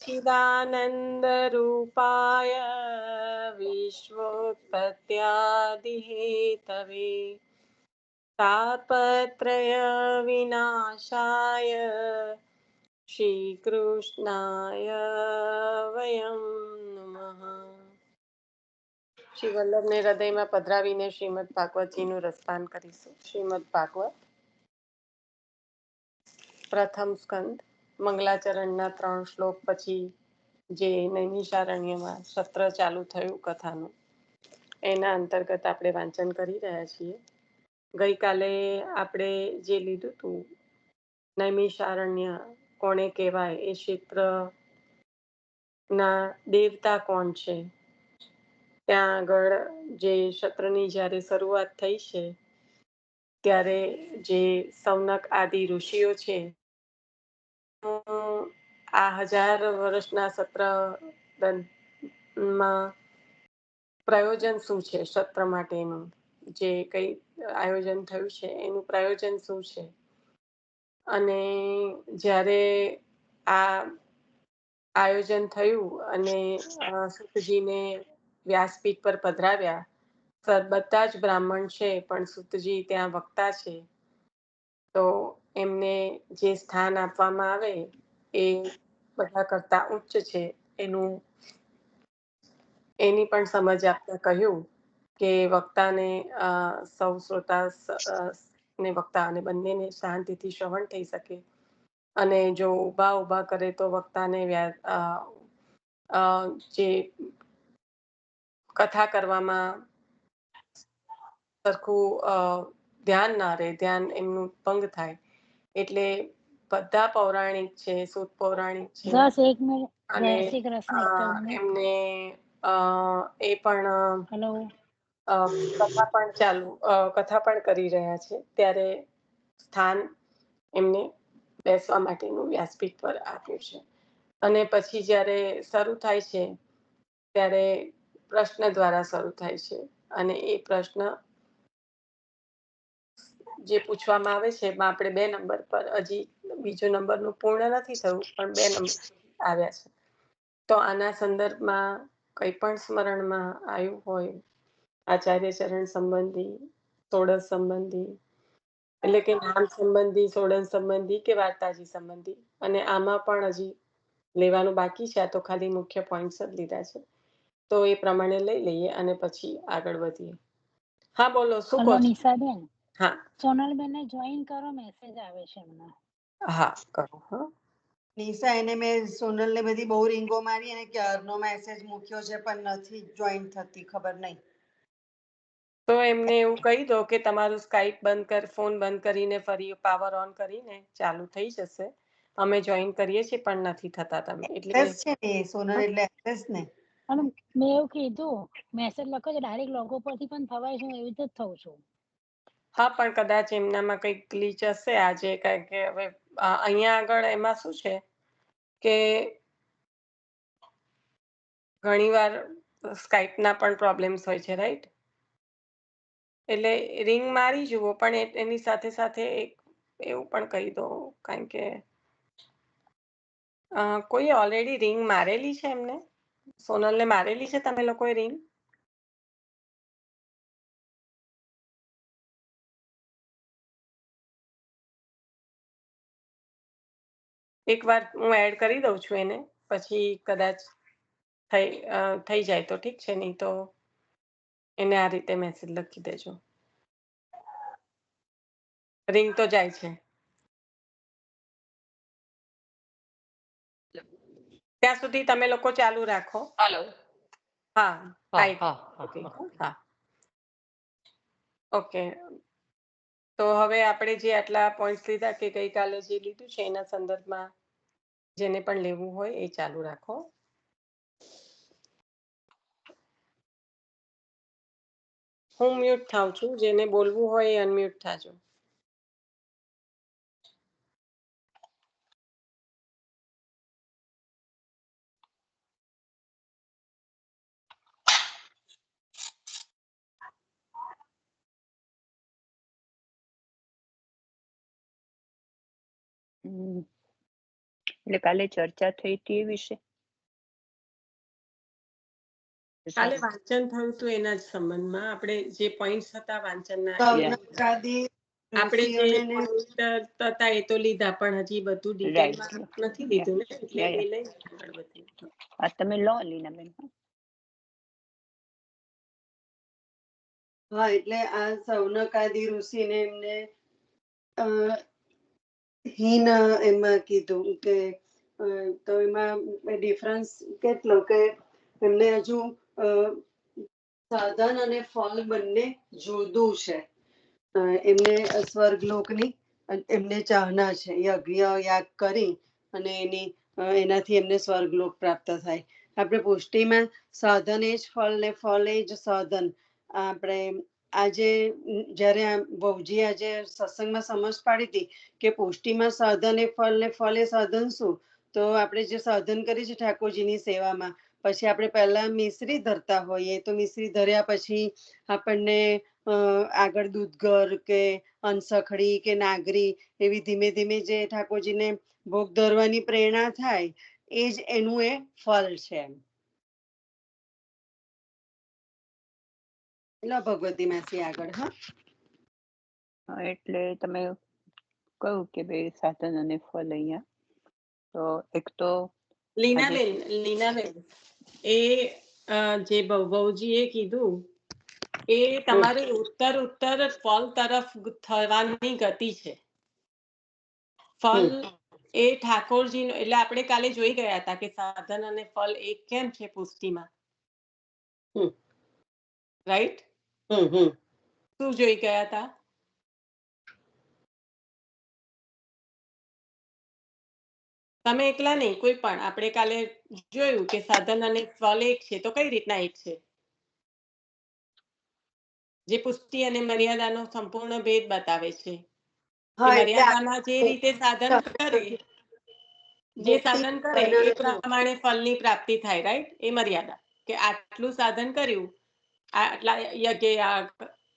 चिदानन्दरूपाय विश्वोत्पत्त्यादिहेतवे तापत्रयविनाशाय શ્રીકૃષ્ણાય વયમ નમઃ. શ્રી વલ્લભને હૃદયમાં પધરાવીને શ્રીમદ ભાગવતજીનું રસપાન કરીશું. શ્રીમદ ભાગવત પ્રથમ સ્કંદ મંગલાચરણના 3 શ્લોક પછી જે નૈમિષારણ્યમાં સત્ર ચાલુ થયું કથાનું, એના અંતર્ગત આપણે વાંચન કરી રહ્યા છીએ. ગઈકાલે આપણે જે લીધું હતું નૈમિષારણ્ય કોને કહેવાય, એ ક્ષેત્ર ના દેવતા કોણ છે, ત્યાં આગળ જે સત્રની જ્યારે શરૂઆત થઈ છે ત્યારે જે સૌનક આદિ ઋષિઓ છે, આ 1000 વર્ષના સત્રમાં પ્રયોજન શું છે, સત્ર માટેનું જે કઈ આયોજન થયું છે એનું પ્રયોજન શું છે, અને જ્યારે આ આયોજન થયું અને સુતજીને વ્યાસપીઠ પર પધરાવ્યા. બધા જ બ્રાહ્મણ છે પણ સુતજી ત્યાં વક્તા છે, તો એમને જે સ્થાન આપવામાં આવે એ બધા કરતા ઉચ્ચ છે. એની પણ સમજ આપતા કહ્યું કે વક્તાને સૌ શ્રોતા ને વક્તા અને બંનેને શાંતિથી શ્રવણ થઈ શકે, અને જો ઊભા કરે તો વક્તાને જે કથા કરવામાં સરખું ધ્યાન ના રહે, ધ્યાન એમનું ભંગ થાય. એટલે બધા પૌરાણિક છે, સુત પૌરાણિક છે, અને એમને એ પણ કથા પણ કરી રહ્યા છે, ત્યારે સ્થાન એમને બેસવા માટેનું વ્યાસપીઠ પર આપ્યું છે. અને પછી જ્યારે શરૂ થાય છે ત્યારે પ્રશ્ન દ્વારા શરૂ થાય છે, અને એ પ્રશ્ન જે પૂછવામાં આવે છે એમાં આપણે 2 નંબર પર, હજી બીજો નંબરનું પૂર્ણ નથી થયું પણ 2 નંબર આવ્યા છે. તો આના સંદર્ભમાં કંઈ પણ સ્મરણમાં આવ્યું હોય, આચાર્ય ચરણ સંબંધી, સોડશ સંબંધી, એટલે કે નામ સંબંધી, સોડશ સંબંધી કે વાર્તાજી સંબંધી, અને આમાં પણ હજી લેવાનું બાકી છે. આ તો ખાલી મુખ્ય પોઈન્ટ્સ જ લીધા છે, તો એ પ્રમાણે લઈ લઈએ અને પછી આગળ વધીએ. હા બોલો, શું કહો છો? નિશાબેન, હા, સોનલબેનને જોઈન કરો, મેસેજ આવે છે એમનો. હા કરો. હા નિશા, એને મેં સોનલને બધી બહુ રીંગો મારી અને ક્યારનો મેસેજ મૂક્યો છે પણ નથી જોઈન થતી, ખબર નહીં. તો એમને એવું કહી દો કે તમારું સ્કાઈપ ફોન બંધ કરીને ફરી પાવર ઓન કરીને ચાલુ થઈ જશે. અમે જોઈન કરીએ છીએ પણ નથી થતા તમે. એટલે છે ને સોનલ, એટલે એક્સેસ ને. અને મેં એવું કીધું, મેસેજ લખો છો ડાયરેક્ટ લોગો પરથી પણ થવાય છે, એવી રીતે જ થઉં છું. હા, પણ કદાચ એમનામાં કંઈક ગ્લિચ હશે આજે, કારણ કે હવે અહીંયા આગળ એમાં શું છે કે ઘણીવાર સ્કાઈપના પણ પ્રોબ્લેમ્સ હોય છે, રાઈટ? એટલે રિંગ મારી જુઓ, પણ એની સાથે સાથે એક એવું પણ કહી દો, કારણ કે કોઈ ઓલરેડી રિંગ મારેલી છે એમને, સોનલને મારેલી છે તમે લોકોએ રિંગ? એકવાર હું એડ કરી દઉં છું એને, પછી કદાચ થઈ જાય તો ઠીક છે, નહીં તો એને આ રીતે મેસેજ લખી દેજો. રિંગ તો જાય છે. ત્યાં સુધી તમે લોકો ચાલુ રાખો. હાલો. હા, હા. ઓકે. તો હવે આપણે જે આટલા પોઈન્ટ્સ લીધા, કે ગઈકાલે જે લીધું છે એના સંદર્ભમાં જેને પણ લેવું હોય એ ચાલુ રાખો. હું મ્યુટ થાઉં છું, જેને બોલવું હોય એ અનમ્યુટ થાજો. એટલે કાલે ચર્ચા થઈ હતી એ વિશે. કાલે વાંચન થયું હતું એના જ સંબંધમાં આપણે જે પોઈન્ટ્સ હતા વાંચનના સૌનકાદી આપણે જે ઋષિઓને ને point હતા એ તો લીધા પણ હજી બધું ડિટેલમાં નથી લીધું ને એટલે Yeah, yeah. એ લઈ આગળ વધીએ. આ તમે લો લીનાબેન. હા એટલે આ સૌનકાદી ઋષિને એમને અ, હીન એમાં કીધું કે તો એમાં ડિફરન્સ કેટલો કે એમને હજુ અ, સાધન અને ફળ બંને જુદું છે. એમને સ્વર્ગલોકની એમને ચાહના છે, યજ્ઞ યાગ કરી અને એનાથી એમને સ્વર્ગલોક પ્રાપ્ત થાય. આપણે પુષ્ટિમાં સાધન એ જ ફળ ને ફળ એ જ સાધન. આપણે આજે જ્યારે વહુજી આજે સત્સંગમાં સમજ પાડી હતી કે પુષ્ટિમાં સાધન એ ફળ ને ફળ એ સાધન શું, તો આપણે જે સાધન કરીએ છીએ ઠાકોરજીની સેવામાં, પછી આપણે પહેલા મિશ્રી ધરતા હોઈએ તો મિશ્રી ધર્યા પછી આપણને આગળ દૂધઘર કે અનસખડી કે નાગરી એવી ધીમે ધીમે જે ઠાકોરજીને ભોગ ધરવાની પ્રેરણા થાય એ જ એનું એ ફળ છે. લો ભગવતી માસી આગળ. હા એટલે તમે કહ્યું કે બે સાધન અને ફળ અહીંયા તો એક તો લીનાબેન એ જે બહુજીએ કીધું એ તમારી ઉત્તર ફળ તરફ થવાની ગતિ છે. ફળ એ ઠાકોરજી એટલે આપણે કાલે જોઈ ગયા હતા કે સાધન અને ફળ એક કેમ છે પુષ્ટિમાં, રાઈટ? શું જોઈ ગયા હતા? તમે એકલા નહીં, કોઈ પણ આપણે કાલે જોયું કે સાધન અને ફળ એક છે તો કઈ રીતના એક છે? જે પુષ્ટિ અને મર્યાદાનો સંપૂર્ણ ભેદ બતાવે છે. મર્યાદામાં જે રીતે સાધન કરે, જે સાધન કરે એ પ્રમાણે ફળની પ્રાપ્તિ થાય, રાઈટ? એ મર્યાદા કે આટલું સાધન કર્યું, આટલા યજ્ઞ યાગ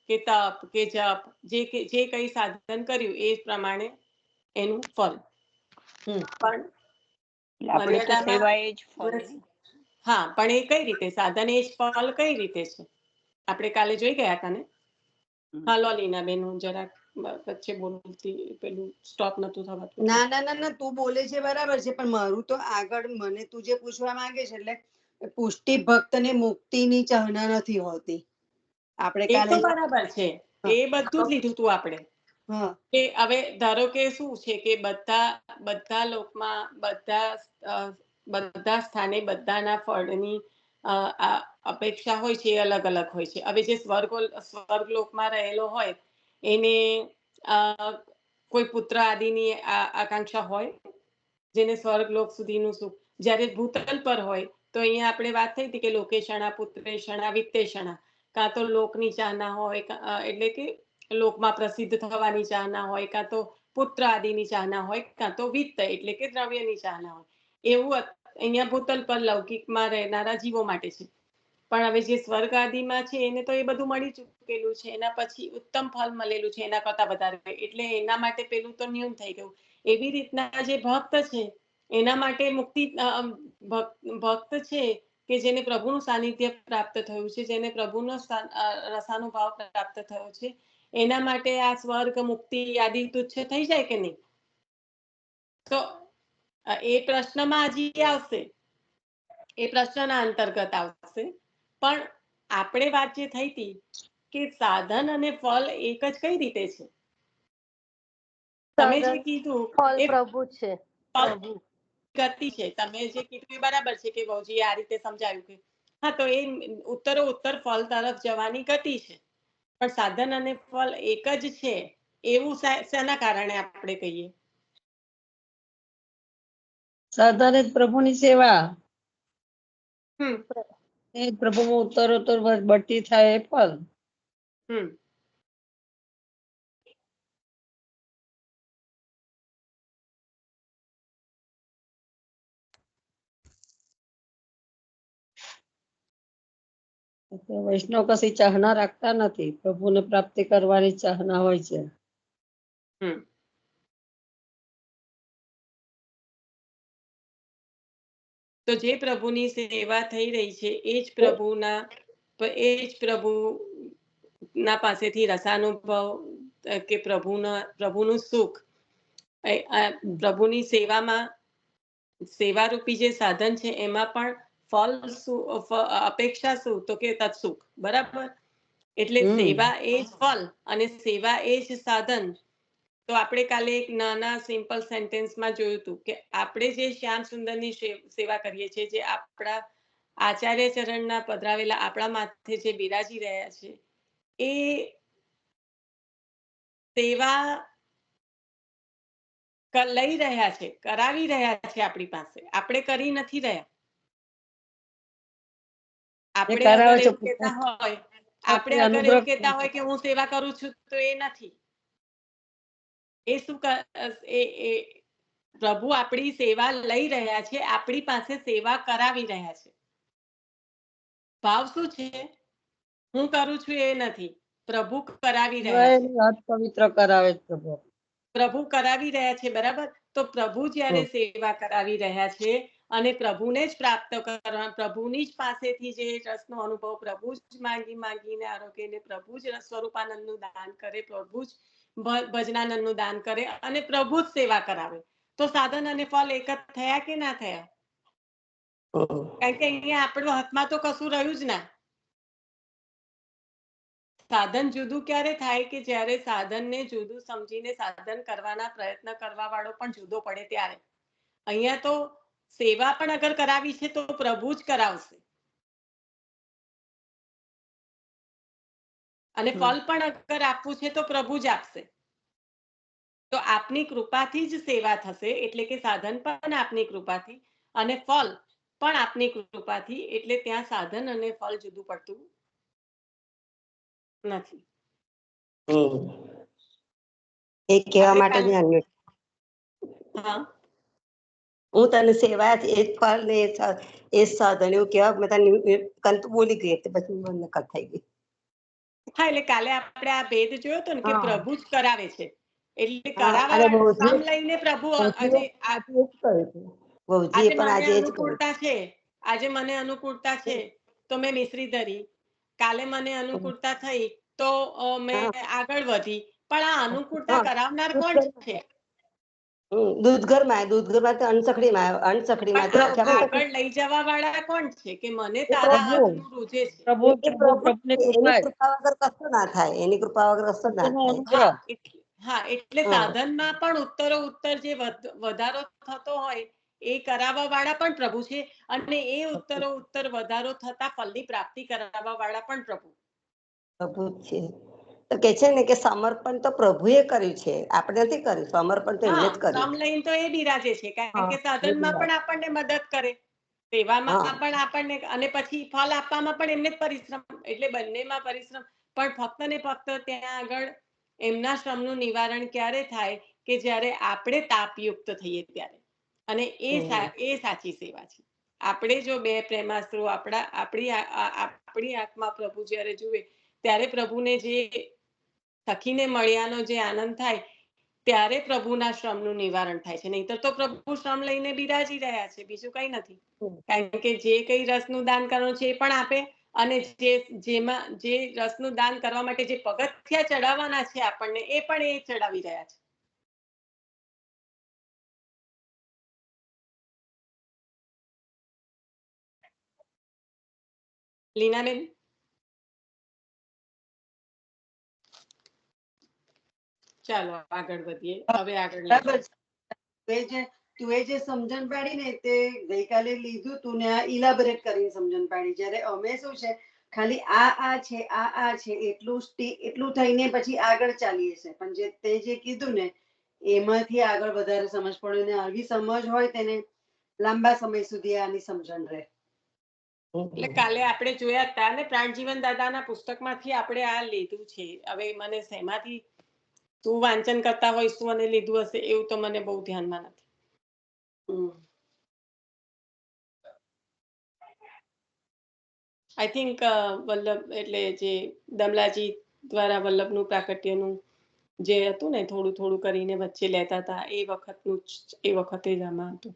કે તપ કે જપ જે કઈ સાધન કર્યું એ પ્રમાણે એનું ફળ. પણ આપણે તો સેવા એ જ ફળ. હા, પણ એ કઈ રીતે સાધન એ જ ફળ કઈ રીતે છે આપણે કાલે જોઈ ગયા હતા ને. હા લો લીનાબેન, હું જરાક વચ્ચે બોલતી પેલું સ્ટોપ નતું થવાતું. ના ના ના ના, તું બોલે છે બરાબર છે, પણ મારું તો આગળ મને તું જે પૂછવા માંગે છે એટલે પુષ્ટિ ભક્ત ને મુક્તિની ચાહના નથી હોતી. આપણે એ કાલે તો બરાબર છે, એ બધું જ લીધું તું આપણે કે હવે ધારો કે શું છે કે બધા લોકમાં બધા સ્થાને બધાના ફળની અપેક્ષા હોય છે એ અલગ અલગ હોય છે. હવે જે સ્વર્ગલોકમાં રહેલો હોય એને કોઈ પુત્ર આદિની આકાંક્ષા હોય, જેને સ્વર્ગલોક સુધીનું સુખ. જ્યારે ભૂતલ પર હોય તો અહીંયા આપણે વાત થઈ હતી કે લોકેશણા પુત્રેષણા વિત્તેષણા, કાં તો લોકની ચાહના હોય એટલે કે લોકમાં પ્રસિદ્ધ થવાની ચાહના હોય, કાં તો પુત્ર આદિની ચાહના હોય, કાં તો વિત્ત એટલે કે દ્રવ્યની ચાહના હોય. એવું અહીંયા ભૂતલ પર લૌકિકમાં રહેનારા જીવો માટે છે. પણ હવે જે સ્વર્ગ આદિમાં છે એને તો એ બધું મળી ચૂકેલું છે, એના પછી ઉત્તમ ફળ મળેલું છે એના કરતા વધારે, એટલે એના માટે પેલું તો ન્યૂન થઈ ગયું. એવી રીતના જે ભક્ત છે એના માટે મુક્તિ ભક્ત છે કે જેને પ્રભુનું સાનિધ્ય પ્રાપ્ત થયું છે, જેને પ્રભુનો રસાનુભાવ પ્રાપ્ત થયો છે, એના માટે આ સ્વર્ગ મુક્તિ આદિ તુચ્છ થઈ જાય કે નહીં? તો એ પ્રશ્નમાં હજી આવશે, એ પ્રશ્નના અંતર્ગત આવશે. પણ આપણે વાત જે થઈ હતી કે સાધન અને ફળ એક જ કઈ રીતે છે, તમે જે કીધું એ પ્રભુ છે, ગતિ છે. તમે જે કીધું એ બરાબર છે કે બહુજી આ રીતે સમજાવ્યું કે હા, તો એ ઉત્તર ફળ તરફ જવાની ગતિ છે. પણ સાધન અને ફળ એક જ છે એવું શેના કારણે આપણે કહીએ? સાધન જ પ્રભુની સેવા, હમ એ પ્રભુમાં ઉત્તરોત્તર બઢતી થાય એ ફળ. વૈષ્ણવ કશી ચાહના રાખતા નથી, પ્રભુને પ્રાપ્તિ કરવાની ચાહના હોય છે. હમ તો જે પ્રભુની સેવા થઈ રહી છે એ જ પ્રભુના પાસેથી રસાનુભવ કે પ્રભુનું સુખ પ્રભુની સેવારૂપી જે સાધન છે એમાં પણ ફળ શું અપેક્ષા શું તો કે તત્સુખ. બરાબર. એટલે સેવા એ જ ફળ અને સેવા એ જ સાધન. તો આપણે કાલે એક નાના સિમ્પલ સેન્ટેન્સમાં જોયું હતું કે આપણે જે શ્યામ સુંદરની સેવા કરીએ છીએ, જે આપણા આચાર્ય ચરણના પધરાવેલા આપણા માથે જે બિરાજી રહ્યા છે, એ સેવા લઈ રહ્યા છે, કરાવી રહ્યા છે આપણી પાસે. આપણે કરી નથી રહ્યા. આપણે અગર એવું કહેતા હોય કે હું સેવા કરું છું, તો એ નથી. એ શું પ્રભુ આપણી સેવા લઈ રહ્યા છે, આપણી પાસે સેવા કરાવી રહ્યા છે. ભાવ શું છે? હું કરું છું એ નથી, પ્રભુ કરાવી રહ્યા છે. પવિત્ર કરાવે પ્રભુ. પ્રભુ કરાવી રહ્યા છે. બરાબર. તો પ્રભુ જ્યારે સેવા કરાવી રહ્યા છે અને પ્રભુને જ પ્રાપ્ત કરવા, પ્રભુની જ પાસેથી જે રસનો અનુભવ પ્રભુ જ માંગીને આરોગ્યને પ્રભુ જ સ્વરૂપાનંદનું દાન કરે, પ્રભુ જ ભજનાનંદનું દાન કરે અને પ્રભુ જ સેવા કરાવે, તો સાધન અને ફળ એક જ થયા કે ના થયા? કારણ કે અહીંયા આપણો હાથમાં તો કશું રહ્યું જ ના. સાધન જુદું ક્યારે થાય કે જ્યારે સાધનને જુદું સમજીને સાધન કરવાના પ્રયત્ન કરવા વાળો પણ જુદો પડે ત્યારે. અહીંયા તો સેવા પણ અગર કરાવી છે તો પ્રભુ જ કરાવશે અને ફળ પણ અગર આપવું છે તો પ્રભુ જ આપશે. તો આપની કૃપાથી જ સેવા થશે, એટલે કે સાધન પણ આપની કૃપાથી અને ફળ પણ આપની કૃપાથી. એટલે ત્યાં સાધન અને ફળ જુદું પડતું નથી. એ કહેવા માટે હું તને સેવા એ જ ફળ ને એ સાધન એવું કહેવા મેં તને બોલી ગઈ એટલે પછી મને નકલ થઈ ગઈ. હા, એટલે કાલે આપણે આ ભેદ જોયો તો ને કે પ્રભુ જ કરાવે છે. એટલે અને કામ લઈને પ્રભુ આજે મને અનુકૂળતા છે તો મેં મિશ્રી ધરી. કાલે મને અનુકૂળતા થઈ તો મેં આગળ વધી. પણ આ અનુકૂળતા કરાવનાર કોણ છે? દૂધઘરમાં આગળ લઈ જવા વાળા કોણ છે કે મને તારા હાથનું રૂજે છે? એની કૃપા વગર કશું ના થાય. એની કૃપા વગર કશું ના થાય. હા, એટલે સાધનમાં પણ ઉત્તર જે વધારો થતો હોય એ કરાવવા વાળા પણ પ્રભુ છે અને એ ઉત્તર વધારો થતા ફળની પ્રાપ્તિ કરાવવા વાળા પણ પ્રભુ છે. તો કે છે ને કે સમર્પણ તો પ્રભુએ કર્યું છે, આપણે નથી કર્યું. સમર્પણ તો એમને જ કર્યું. શ્રમ લઈને તો એ બિરાજે છે, કારણ કે સાધનમાં પણ આપણને મદદ કરે, સેવામાં પણ આપણને, અને પછી ફળ આપવામાં પણ એમને જ પરિશ્રમ. એટલે બંનેમાં પરિશ્રમ. પણ ફક્ત ને ફક્ત ત્યાં આગળ એમના શ્રમનું નિવારણ ક્યારે થાય કે જ્યારે આપણે તાપયુક્ત થઈએ ત્યારે. અને એ સાચી સેવા છે. આપણે જો બે પ્રેમાસ્ત્રો આપણી આંખમાં પ્રભુ જ્યારે જુએ ત્યારે પ્રભુને જે સખીને મળ્યાનો જે આનંદ થાય ત્યારે પ્રભુના શ્રમનું નિવારણ થાય છે. નહીંતર તો પ્રભુ શ્રમ લઈને બિરાજી રહ્યા છે, બીજું કઈ નથી. કારણ કે જે કઈ રસનું દાન કરવાનું છે એ પણ આપે, અને જે રસનું દાન કરવા માટે જે પગથિયા ચડાવવાના છે આપણને, એ પણ એ ચડાવી રહ્યા છે. લીનાબેન, ચાલો આગળ વધીએ. હવે આગળ તું જે સમજણ પાડી ને તે ગઈકાલે લીધું તું ને આ ઇલાબરેટ કરીને સમજણ પાડી. જ્યારે અમે શું છે ખાલી આ છે એટલું થઈને પછી આગળ ચાલીએ છે. પણ જે તે જે કીધું ને એમાંથી આગળ વધારે સમજ પડે ને આવી સમજ હોય તેને લાંબા સમય સુધી આની સમજણ રહે. એટલે કાલે આપણે જોયા હતા ને પ્રાણજીવન દાદાના પુસ્તકમાંથી આપણે આ લીધું છે. હવે મને શેમાંથી તું વાંચન કરતા હોય શું અને લીધું હશે એવું તો મને બહુ ધ્યાનમાં નથી. આઈ થિંક વલ્લભ એટલે જે દમલાજી દ્વારા વલ્લભનું પ્રાકટ્યનું જે હતું ને થોડું થોડું કરીને વચ્ચે લેતા હતા એ વખતે જ આમાં હતું.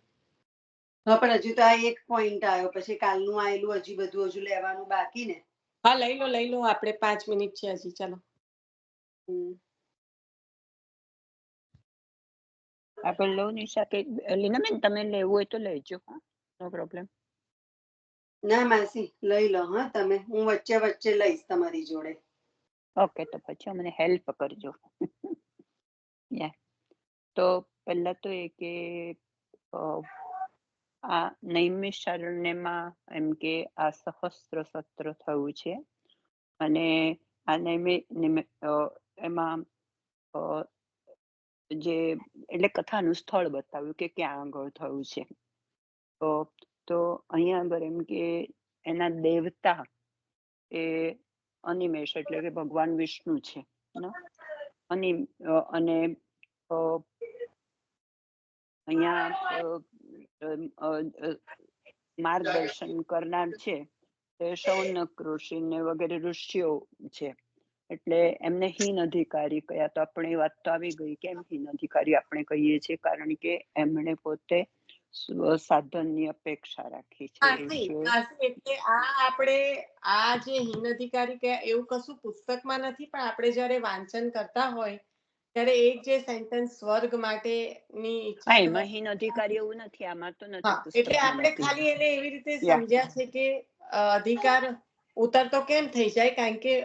હા, પણ હજુ તો આ એક પોઈન્ટ આવ્યો, પછી કાલનું આયેલું હજી બધું હજુ લેવાનું બાકી ને. હા, લઈ લો આપણે 5 મિનિટ છે હજી. ચાલો. આગળ લો નિશા કે લીનાબેન તમે લેવું હોય તો લેજો. હા, નો પ્રોબ્લેમ. ના માસી લઈ લો. હા, તમે, હું વચ્ચે વચ્ચે લઈશ તમારી જોડે. ઓકે, તો પછી મને હેલ્પ કરજો. યા તો પહેલા તો એ કે આ નૈમિષારણ્યમાં એમ કે આ સહસ્ત્ર સત્ર થયું છે, અને આ એમાં જે એટલે કથાનું સ્થળ બતાવ્યું કે ક્યાં આગળ થયું છે. તો અહીંયા આગળ એમ કે એના દેવતા એ અનિમેષ એટલે કે ભગવાન વિષ્ણુ છે. અને અહીંયા માર્ગદર્શન કરનાર છે તે શૌનક ઋષિ ને વગેરે ઋષિઓ છે. એટલે એમને હીન અધિકારી કયા. તો આપણે એ વાત તો આવી ગઈ કેમ હીન અધિકારી આપણે કહીએ છીએ, કારણ કે એમણે પોતે સાધનની અપેક્ષા રાખી છે ઋષિઓએ. એટલે આ આપણે આ જે હીન અધિકારી કે એવું કશું પુસ્તકમાં નથી, પણ આપણે જ્યારે વાંચન કરતા હોય ત્યારે એક જે સેન્ટેન્સ સ્વર્ગ માટેની ઈચ્છા હા, એમાં હીન અધિકારી એવું નથી, આમાં તો નથી એટલે પુસ્તકમાં આપણે નથી. ખાલી એને એવી રીતે યા સમજ્યા છે કે અધિકાર ઉતરતો કેમ થઈ જાય, કારણ કે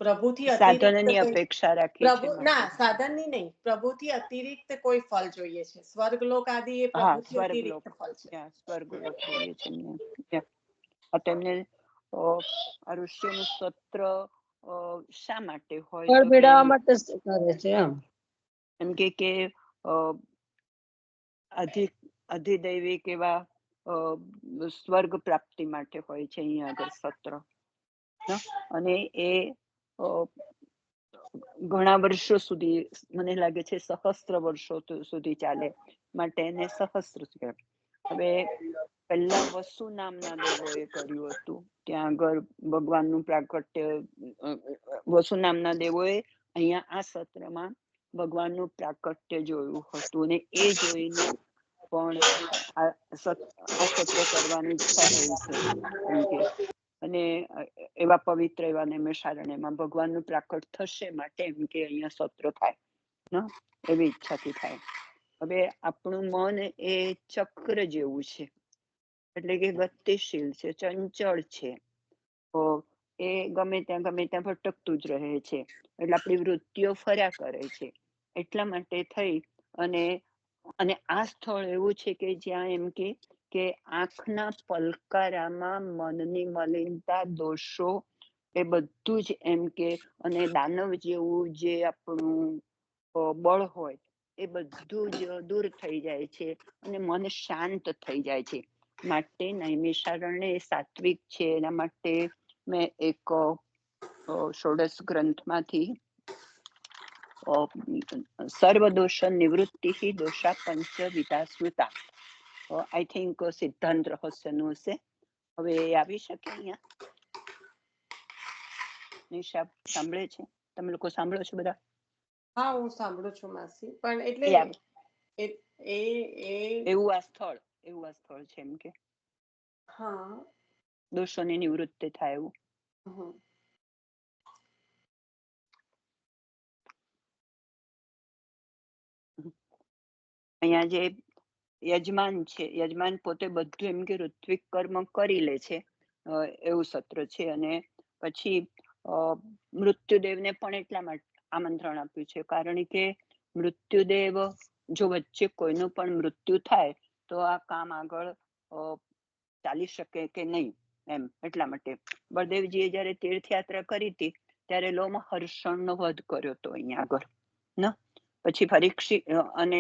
પ્રભુથી અતિરિક્ત સાધનની અપેક્ષા રાખી છે પ્રભુ ના માટે. સાધનની નહીં, પ્રભુથી અતિરિક્ત કોઈ ફળ જોઈએ છે. સ્વર્ગલોક આદિ એ હા, પ્રભુથી અતિરિક્ત ફળ છે. સ્વર્ગલોક જોઈએ છે તેમને. આ ઋષિઓનું સત્ર શા માટે હોય ફળ તો કે મેળવવા માટે જ કરે છે એમ કે અધિદૈવિક એવા સ્વર્ગ પ્રાપ્તિ માટે હોય છે અહીંયા આગળ સત્ર. અને એ ઘણા વર્ષો સુધી, મને લાગે છે સહસ્ત્ર વર્ષો સુધી ચાલે, માટે એને સહસ્ત્ર કહેવાય. હવે પહેલા વસુ નામના દેવોએ કર્યું હતું. ત્યાં આગળ ભગવાનનું પ્રાગટ્ય વસુ નામના દેવોએ અહીંયા આ સત્રમાં ભગવાનનું પ્રાગટ્ય જોયું હતું, અને એ જોઈને પણ આ સત્ર કરવાની ઈચ્છા થઈ છે એમ કે. અને એવા પવિત્ર એવા નૈમિષારણ્યમાં ભગવાનનું પ્રાકટ થશે માટે એમ કે અહીંયા સત્ર થાય, એવી ઈચ્છાથી થાય. હવે આપણું મન એ ચક્ર જેવું છે, એટલે કે ગતિશીલ છે, ચંચળ છે. એ ગમે ત્યાં ભટકતું જ રહે છે. એટલે આપણી વૃત્તિઓ ફર્યા કરે છે. એટલા માટે થઈ અને આ સ્થળ એવું છે કે જ્યાં એમ કે આંખના પલકારામાં મનની મલિનતા, દોષો એ બધું જ એમ કે, અને દાનવ જેવું જે આપણું બળ હોય એ બધું જ દૂર થઈ જાય છે, અને મન શાંત થઈ જાય છે. માટે નૈમિષારણ્ય એ સાત્વિક છે. એના માટે મેં એક ષોડશ ગ્રંથમાંથી સર્વદોષ નિવૃત્તિ દોષા પંચ વિધા સ્મૃતા, આઈ થિંક સિદ્ધાંત રહસ્યનું હશે. હવે આવી શકે અહીંયા? નિશા સાંભળે છે? તમે લોકો સાંભળો છો બધા? હા, હું સાંભળું છું માસી, પણ એટલે એવું આ સ્થળ છે એમ કે હા, દોષોની નિવૃત્તિ થાય એવું. અહીંયા જે યજમાન છે, યજમાન પોતે બધું એમ કે ઋત્વિક કર્મ કરી લે છે, એવું સત્ર છે. અને પછી મૃત્યુદેવને પણ એટલા માટે આમંત્રણ આપ્યું છે, કારણ કે મૃત્યુદેવ જો વચ્ચે કોઈનું પણ મૃત્યુ થાય તો આ કામ આગળ ચાલી શકે કે નહીં એમ. એટલા માટે બળદેવજીએ જયારે તીર્થયાત્રા કરી હતી ત્યારે લોમહર્ષણનો વધ કર્યો હતો અહીંયા આગળ. પછી પરીક્ષિત અને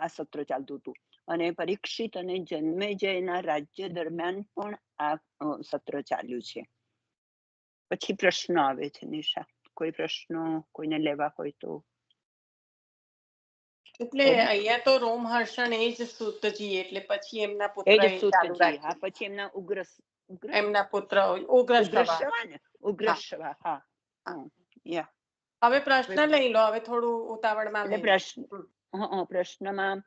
આ સત્ર ચાલતું હતું, અને પરીક્ષિત અને જન્મેજયના રાજ્ય દરમિયાન પણ આ સત્ર ચાલ્યું છે. પછી પ્રશ્ન આવે છે. નિશા, કોઈ પ્રશ્નો કોઈને લેવા હોય તો? એટલે અહીંયા તો રોમહર્ષણ એ જ સૂતજી, એટલે પછી એમના એ પુત્ર જ ચાલુ સૂતજી. હા, રાખ્યું. પછી એમના એમના પુત્ર ઉગ્રશ્રવા. ઉગ્રશ્રવા. હા, યા. હવે પ્રશ્ન લઈ લો, હવે થોડું ઉતાવળમાં એટલે લઈ લો. પ્રશ્નમાં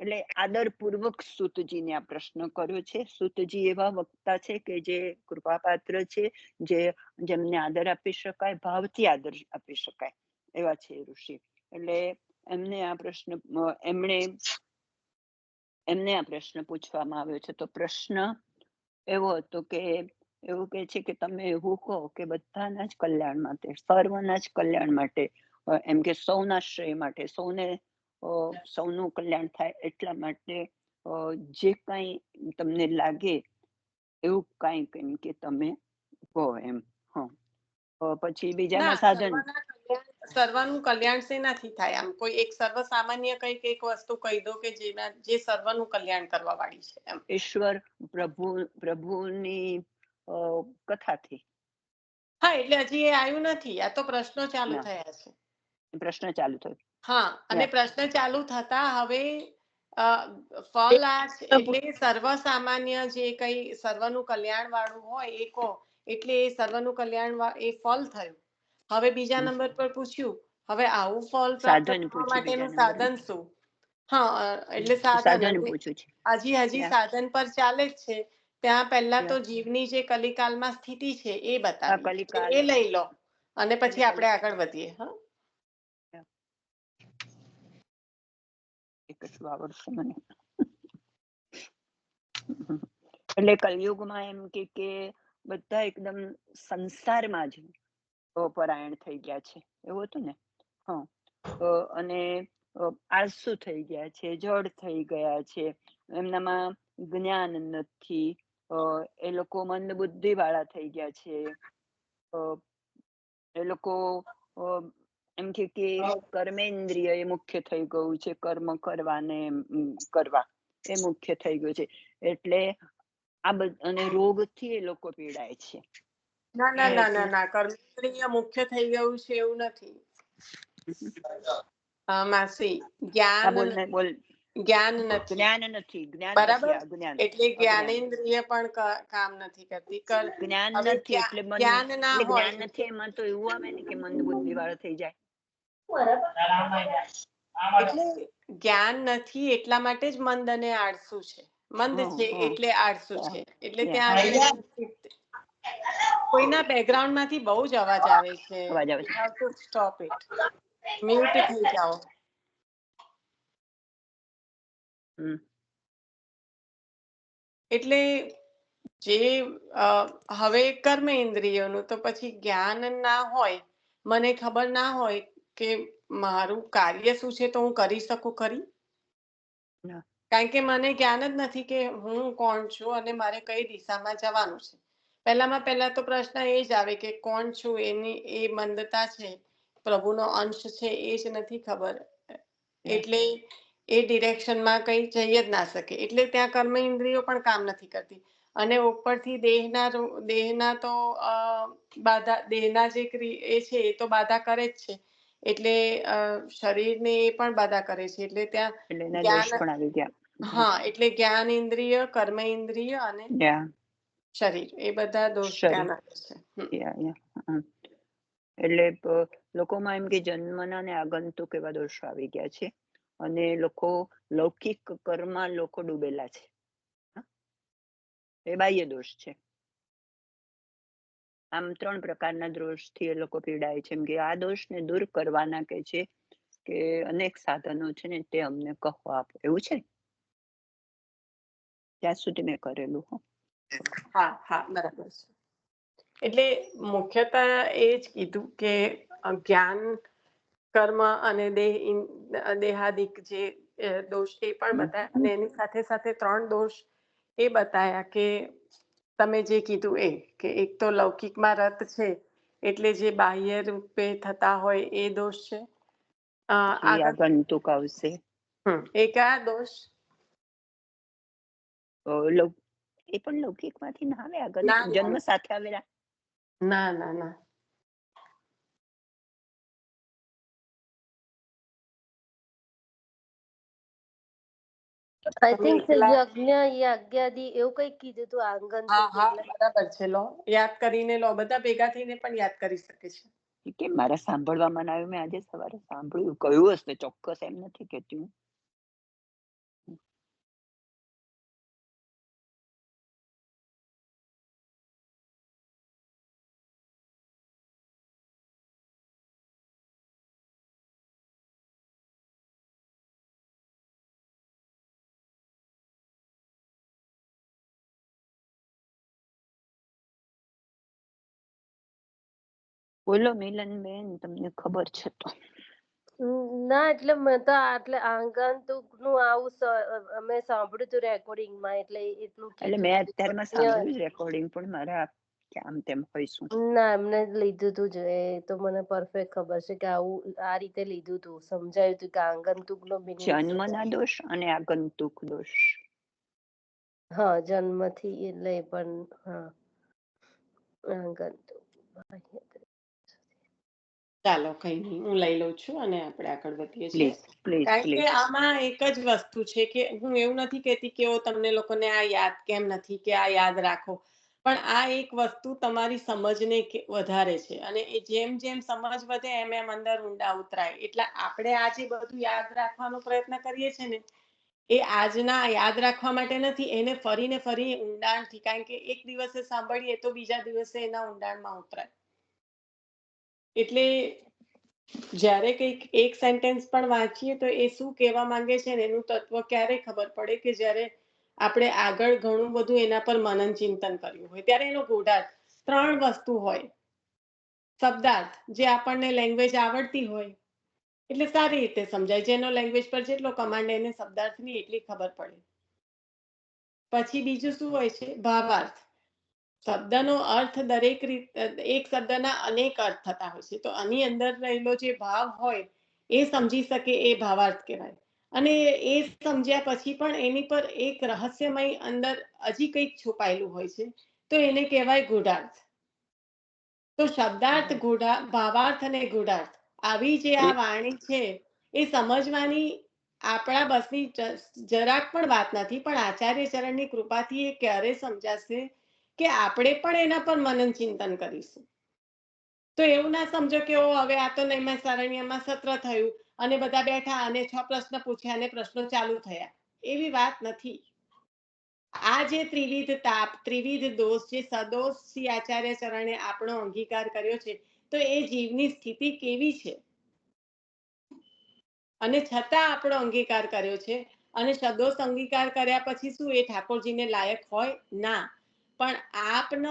એટલે આદરપૂર્વક સૂતજીને આ પ્રશ્ન કર્યો છે. સૂતજી એવા વક્તા છે કે જે કૃપાપાત્ર છે, જેમને આદર આપી શકાય, ભાવથી આદર આપી શકાય એવા છે ઋષિ. એટલે એમને આ પ્રશ્ન પૂછવામાં આવ્યો છે. તો પ્રશ્ન એવો હતો કે એવું કે છે કે તમે એવું કહો કે બધાના જ કલ્યાણ માટે, સર્વના જ કલ્યાણ માટે, એમ કે સૌના શ્રેય માટે, સૌનું કલ્યાણ થાય એટલા માટે જે કાંઈ તમને લાગે એવું કાંઈક એમ કે તમે કહો એમ. પછી બીજાના સાધન. સર્વનું કલ્યાણ શેનાથી થાય? આમ કોઈ એક સર્વ સામાન્ય કઈક એક વસ્તુ કહી દો કે જે સર્વનું કલ્યાણ કરવા વાળી છે એમ. ઈશ્વર પ્રભુની કથાથી. હા, એટલે હજી એ આવ્યું નથી. આ તો પ્રશ્નો ચાલુ થયા છે. પ્રશ્ન ચાલુ થયો. હા, અને પ્રશ્ન ચાલુ થતા હવે ફળ એટલે સર્વ સામાન્ય જે કઈ સર્વનું કલ્યાણ વાળું હોય એ કહો, એટલે એ સર્વનું કલ્યાણ એ ફળ થયું. હવે બીજા નંબર પર પૂછ્યું, હવે આવું ફળ પ્રાપ્ત કરવા માટેનું સાધન શું? હા, એટલે સાધન પૂછ્યું છે. હજી સાધન પર ચાલે જ છે. ત્યાં પહેલા તો જીવની જે કલિકાલમાં સ્થિતિ છે એ બતાવી, એ લઈ લો અને પછી આપણે આગળ વધીએ. હા, કશું આવડશે મને. એટલે કલયુગમાં એમ કે બધા એકદમ સંસારમાં જ પરાયણ થઈ ગયા છે એવું હતું ને. અને આળસુ થઈ ગયા છે, જડ થઈ ગયા છે, એમનામાં જ્ઞાન નથી, એ લોકો મંદ બુદ્ધિ વાળા થઈ ગયા છે. એ લોકો એમ કે કર્મેન્દ્રિય એ મુખ્ય થઈ ગયું છે, કર્મ કરવાને કરવા એ મુખ્ય થઈ ગયું છે. એટલે આ અને રોગથી એ લોકો પીડાય છે. ના, કર્મેન્દ્રિય મુખ્ય થઈ ગયું છે એવું નથી માસી. જ્ઞાન નથી, બરાબર. એટલે જ્ઞાનેન્દ્રિય પણ કામ નથી કરતી. જ્ઞાન નથી એટલે જ્ઞાન ના હોય જ્ઞાન નથી એમાં તો એવું આવે ને કે મંદ બુદ્ધિ વાળો થઈ જાય. એટલે જ્ઞાન નથી એટલા માટે જ મંદ અને આળસુ છે. મંદ છે એટલે આળસુ છે. એટલે ત્યાં કોઈના બેકગ્રાઉન્ડ માંથી બહુ જ અવાજ આવે છે. Stop it. મ્યુટ થઈ જાઓ. એટલે જે હવે કર્મ ઇન્દ્રિયોનું તો પછી જ્ઞાન ના હોય, મને ખબર ના હોય કે મારું કાર્ય શું છે તો હું કરી શકું ખરી? કારણ કે મને જ્ઞાન જ નથી કે હું કોણ છું અને મારે કઈ દિશામાં જવાનું છે. પહેલા તો પ્રશ્ન એ જ આવે કે કોણ છું, એની એ મંદતા છે, પ્રભુનો અંશ છે એ જ નથી ખબર. એટલે એ ડિરેક્શનમાં કઈ જઈ જ ના શકે. એટલે ત્યાં કર્મ ઇન્દ્રિયો પણ કામ નથી કરતી. અને ઉપરથી દેહના તો દેહના જે એ છે એ તો બાધા કરે જ છે. એટલે શરીરને એ પણ બાધા કરે છે. એટલે ત્યાં એટલે જ્ઞાન ઇન્દ્રિય, કર્મ ઇન્દ્રિય અને શરીર એ બધા દોષ ત્યાં આવે છે. એટલે લોકોમાં એમ કે જન્મના ને આગંતુક એવા દોષો આવી ગયા છે અને લોકો લૌકિક કર્મમાં લોકો ડૂબેલા છે. એ બાહ્ય દોષ છે. આમ 3 પ્રકારના દોષથી એ લોકો પીડાય છે. એમ કે આ દોષને દૂર કરવાના કે છે કે અનેક સાધનો છે ને તે અમને કહો આપ. એવું છે ત્યાં સુધી મેં કરેલું. હા, બરાબર છે. એટલે મુખ્યતઃ એ જ કીધું કે જ્ઞાન, કર્મ અને દેહાદિક જે દોષ એ પણ બતાવ્યા. અને એની સાથે સાથે 3 દોષ એ બતાવ્યા કે તમે જે કીધું એ કે એક તો લૌકિકમાં રત છે એટલે જે બાહ્ય રૂપે થતા હોય એ દોષ છે. આગંતુક આવશે. એ કયા દોષ? એ પણ લૌકિક માંથી ના આવે, આગંતુક જન્મ સાથે આવેલા. ના. આઈ થિંક યજ્ઞાદિ એવું કઈ કીધું તું આગંતુક. બરાબર છે. લો, યાદ કરીને લો. બધા ભેગા થઈને પણ યાદ કરી શકે છે. કેમ મારા સાંભળવામાં આવ્યું? મેં આજે સવારે સાંભળ્યું. કયું હશે ચોક્કસ એમ નથી કેતી. બોલો મિલનબેન, તમને ખબર છે તો. ના એટલે મેં તો આટલે આગંતુક નું આવું મેં સાંભળ્યું હતું રેકોર્ડિંગ માં, એટલે એટલું એટલે મેં કીધું અત્યારમાં સાંભળ્યું રેકોર્ડિંગ, પણ મારા કે આમ તેમ હોય શું. ના એમને લીધું હતું જ, એ તો મને પરફેક્ટ ખબર છે કે આવું આ રીતે લીધું હતું, સમજાયું હતું કે આગંતુક નો મિનિંગ શું છે. જન્મના દોષ અને આગંતુક દોષ. હા જન્મથી એટલે પણ હા આગંતુક. ચાલો કઈ નહીં, હું લઈ લઉં છું અને આપણે આગળ વધીએ છીએ. પ્લીઝ પ્લીઝ કારણ કે પ્લીઝ. આમાં એક જ વસ્તુ છે કે હું એવું નથી કહેતી કે તમને લોકોને આ યાદ કેમ નથી કે આ યાદ રાખો, પણ આ એક વસ્તુ તમારી સમજને વધારે છે, અને એ જેમ જેમ સમજ વધે એમ એમ અંદર ઊંડા ઉતરાય. એટલે આપણે આ જે બધું યાદ રાખવાનો પ્રયત્ન કરીએ છીએ ને, એ આજના યાદ રાખવા માટે નથી, એને ફરીને ફરી ઊંડાણથી, કારણ કે એક દિવસે સાંભળીએ તો બીજા દિવસે એના ઊંડાણમાં ઉતરાય. એટલે જ્યારે કંઈક એક સેન્ટેન્સ પણ વાંચીએ તો એ શું કહેવા માંગે છે ને એનું તત્વ ક્યારે ખબર પડે કે જ્યારે આપણે આગળ ઘણું બધું એના પર મનન ચિંતન કર્યું હોય, ત્યારે એનો ગોઢાર્થ 3 વસ્તુ હોય. શબ્દાર્થ, જે આપણને લેંગ્વેજ આવડતી હોય એટલે સારી રીતે સમજાય, જેનો લેંગ્વેજ પર જેટલો કમાન્ડ એને શબ્દાર્થની એટલી ખબર પડે. પછી બીજું શું હોય છે? ભાવાર્થ. શબ્દનો અર્થ દરેક એક શબ્દના અનેક અર્થ થતા હોય છે, તો આની અંદર રહેલો જે ભાવ હોય એ સમજી શકે એ ભાવાર્થ કહેવાય. અને એ સમજ્યા પછી પણ એની પર એક રહસ્યમય અંદર હજી કંઈક છુપાયેલું હોય છે, તો એને કહેવાય ગૂઢાર્થ. તો શબ્દાર્થ, ભાવાર્થ અને ગૂઢાર્થ, આવી જે આ વાણી છે એ સમજવાની આપણા બસની જરાક પણ વાત નથી, પણ આચાર્ય ચરણની કૃપાથી એ ક્યારે સમજાશે કે આપણે પણ એના પર મનન ચિંતન કરીશું. તો એવું ના સમજો કે હવે આ તો નૈમિષારણ્યમાં સત્ર થયું અને બધા બેઠા અને 6 પ્રશ્ન પૂછ્યા અને પ્રશ્નો ચાલુ થયા, એવી વાત નથી. આ જે ત્રિવિધ તાપ, ત્રિવિધ દોષ, જે સદોષ શ્રી આચાર્ય ચરણે આપણો અંગીકાર કર્યો છે, તો એ જીવની સ્થિતિ કેવી છે અને છતાં આપણો અંગીકાર કર્યો છે. અને સદોષ અંગીકાર કર્યા પછી શું એ ઠાકોરજીને લાયક હોય? ના. પણ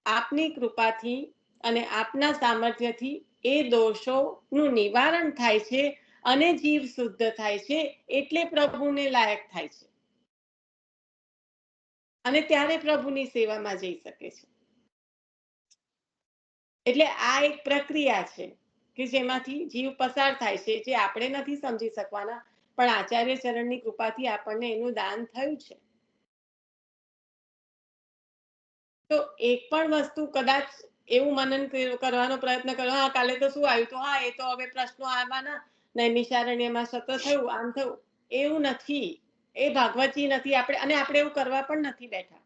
આપની કૃપાથી અને આપના સામર્થ્યથી એ દોષોનું નિવારણ થાય છે અને જીવ શુદ્ધ થાય છે, એટલે પ્રભુને લાયક થાય છે અને ત્યારે પ્રભુની સેવામાં જઈ શકે છે. એટલે આ એક પ્રક્રિયા છે કે જેમાંથી જીવ પસાર થાય છે, જે આપણે નથી સમજી શકવાના, પણ આચાર્ય ચરણની કૃપાથી આપણને એનું દાન થયું છે. તો એક પણ વસ્તુ કદાચ એવું મનન કરવાનો પ્રયત્ન કરો, હા કાલે તો શું આવ્યું તો હા એ તો હવે પ્રશ્નો આવવાના, નૈમિષારણ્યમાં સતત થયું, આમ થયું, એવું નથી. એ ભાગવતજી નથી આપણે, અને આપણે એવું કરવા પણ નથી બેઠા.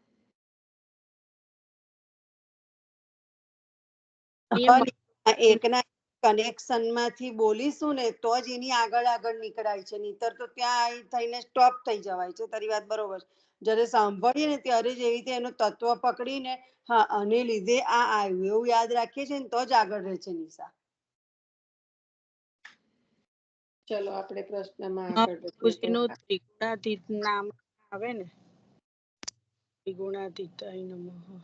એકના કનેક્શન માંથી બોલીશું ને તો જ એની આગળ નીકળાય છે, નહીતર તો ત્યાં થઈને સ્ટોપ થઈ જવાય છે. તારી વાત બરોબર. જ્યારે સાંભળીએ ને ત્યારે જ એવી રીતે એનું તત્વ પકડીને હા આને લીધે આ આવ્યું એવું યાદ રાખીએ છીએ ને તો જ આગળ રહે છે. નિશા, ચલો આપણે પ્રશ્નમાં આગળ વધીએ. તો પ્રભુજીનું ત્રિગુણાતીત નામ આવે ને, ત્રિગુણાતીતાય નમઃ.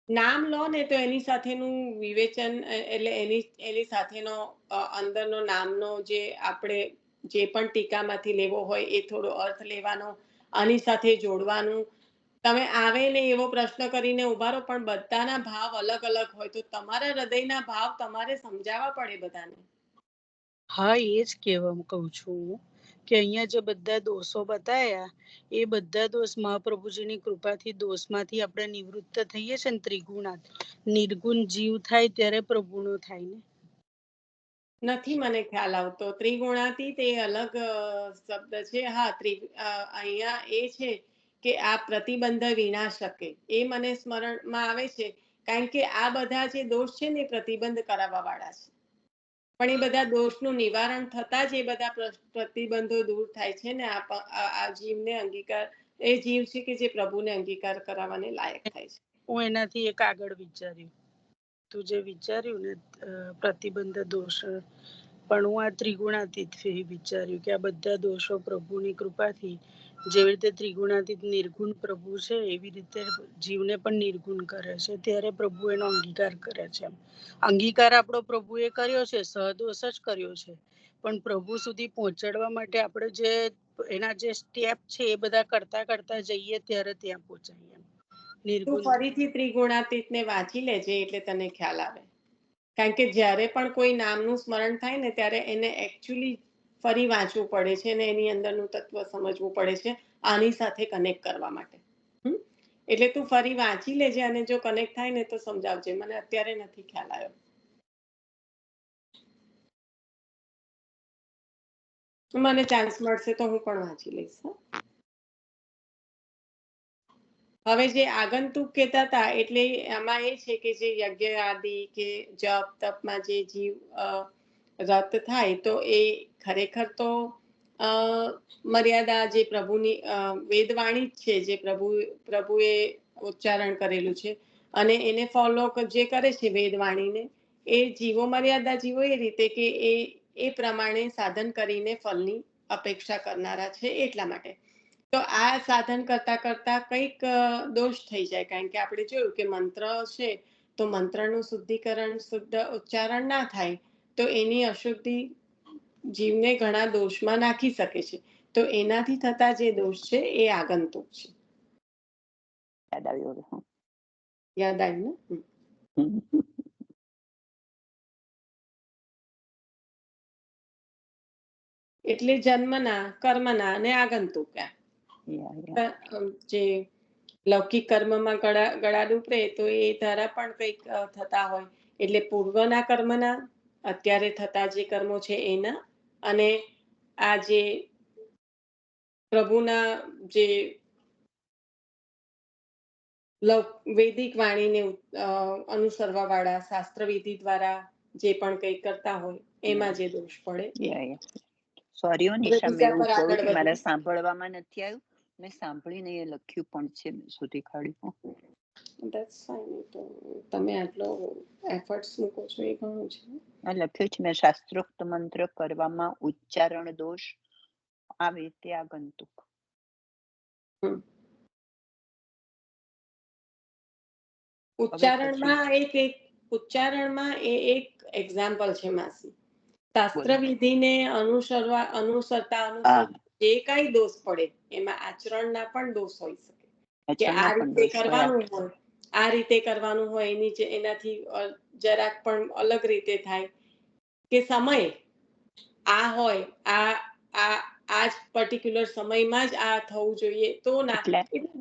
નામ લો ને તો એની સાથેનું વિવેચન, એટલે એની સાથેનો અંદરનો નામનો જે આપણે જે પણ ટીકામાંથી લેવો હોય એ થોડો અર્થ લેવાનો, આની સાથે જોડવાનું. તમે આવે ને એવો પ્રશ્ન કરીને ઉભા રહો, પણ બધાના ભાવ અલગ અલગ હોય, તો તમારા હૃદયના ભાવ તમારે સમજાવવા પડે બધાને. હા એ જ કહેવા કહું છું કે અહીંયા જે બધા દોષો બતાયા એ બધા દોષ મહાપ્રભુજીની કૃપાથી દોષમાંથી આપણે નિવૃત્ત થઈએ છે ને, ત્રિગુણાત નિર્ગુણ જીવ થાય ત્યારે પ્રભુનો થાય ને. નથી મને ખ્યાલ આવતો. ત્રિગુણાતીત એ અલગ શબ્દ છે. હા, અહીંયા એ છે કે આ પ્રતિબંધ વિનાશકે, એ મને સ્મરણમાં આવે છે, કારણ કે આ બધા જે દોષ છે ને એ પ્રતિબંધ કરાવવા વાળા છે, પણ એ બધા દોષનું નિવારણ થતા જ એ બધા પ્રતિબંધો દૂર થાય છે ને આ જીવને અંગીકાર, એ જીવ છે કે જે પ્રભુને અંગીકાર કરાવવાને લાયક થાય છે. હું એનાથી એક આગળ વિચાર્યું, તું જે વિચાર્યું ને પ્રતિબંધ દોષ, પણ હું આ ત્રિગુણાતીત વિચાર્યું કે આ બધા દોષો પ્રભુની કૃપાથી જેવી રીતે ત્રિગુણાતીત નિર્ગુણ પ્રભુ છે એવી રીતે જીવને પણ નિર્ગુણ કરે છે, ત્યારે પ્રભુ એનો અંગીકાર કરે છે. અંગીકાર આપણો પ્રભુએ કર્યો છે, સહદોષ જ કર્યો છે, પણ પ્રભુ સુધી પહોંચાડવા માટે આપણે જે એના જે સ્ટેપ છે એ બધા કરતા કરતા જઈએ ત્યારે ત્યાં પહોંચાઈએ. તું નિર્ગુણ ફરીથી ત્રિગુણાતીત ને વાંચી લેજે એટલે તને ખ્યાલ આવે. કારણ કે જ્યારે પણ કોઈ નામનું સ્મરણ થાય ને ત્યારે એને એકચ્યુઅલી ફરી વાંચવું પડે છે અને એની અંદરનું તત્વ સમજવું પડે છે આની સાથે કનેક્ટ કરવા માટે. એટલે તું ફરી વાંચી લેજે અને જો કનેક્ટ થાય ને તો સમજાવજે. મને અત્યારે નથી ખ્યાલ આવ્યો. મને ચાન્સ મળશે તો હું પણ વાંચી લઈશ. હવે જે આગંતુક કહેતા હતા એટલે એમાં એ છે કે જે યજ્ઞ આદિ કે જપ તપમાં જે જીવ રત થાય તો એ ખરેખર તો મર્યાદા જે પ્રભુની વેદવાણી જ છે, જે પ્રભુએ ઉચ્ચારણ કરેલું છે અને એને ફોલો જે કરે છે વેદવાણીને એ જીવો મર્યાદા જીવો એ રીતે કે એ પ્રમાણે સાધન કરીને ફલની અપેક્ષા કરનારા છે. એટલા માટે તો આ સાધન કરતા કરતા કંઈક દોષ થઈ જાય. કારણ કે આપણે જોયું કે મંત્ર છે તો મંત્રનું શુદ્ધિકરણ, શુદ્ધ ઉચ્ચારણ ના થાય તો એની અશુદ્ધિ જીવને ઘણા દોષમાં નાખી શકે છે. તો એનાથી થતા જે દોષ છે એ આગંતુક છે. યાદ આવ્યું. યાદ આવ્યું ને? એટલે જન્મના, કર્મના અને આગંતુક. જે લૌકિક કર્મમાં ગળા ડૂબે તો એ ધારા પણ કંઈક થતા હોય. એટલે પૂર્વના કર્મના, અત્યારે થતા જે કર્મો છે એના, અને આ જે પ્રભુના જે વૈદિક વાણીને અનુસરવા વાળા શાસ્ત્ર વિધિ દ્વારા જે પણ કંઈ કરતા હોય એમાં જે દોષ પડે. સોરી નિશા, મેં એવું કહું કે મારા વધીએ. સાંભળવામાં નથી આવ્યું. મેં સાંભળીને એ લખ્યું પણ છે, મેં સુધી કાઢ્યું. That's fine. તો તમે આટલો એફર્ટ્સ મૂકો છો એ ઘણું છે. લખ્યું છે મેં, શાસ્ત્રોક્ત મંત્ર કરવામાં ઉચ્ચારણ દોષ આવે તે આગંતુક. ઉચ્ચારણમાં એક એક્ઝામ્પલ છે માસી. શાસ્ત્ર વિધિને અનુસરતા જે કઈ દોષ પડે એમાં આચરણના પણ દોષ હોઈ શકે. કે આ રીતે કરવાનું હોય એનાથી જરાક પણ અલગ રીતે થાય. કે સમય આ હોય આ જ પર્ટિક્યુલર સમયમાં જ આ થવું જોઈએ તો ના,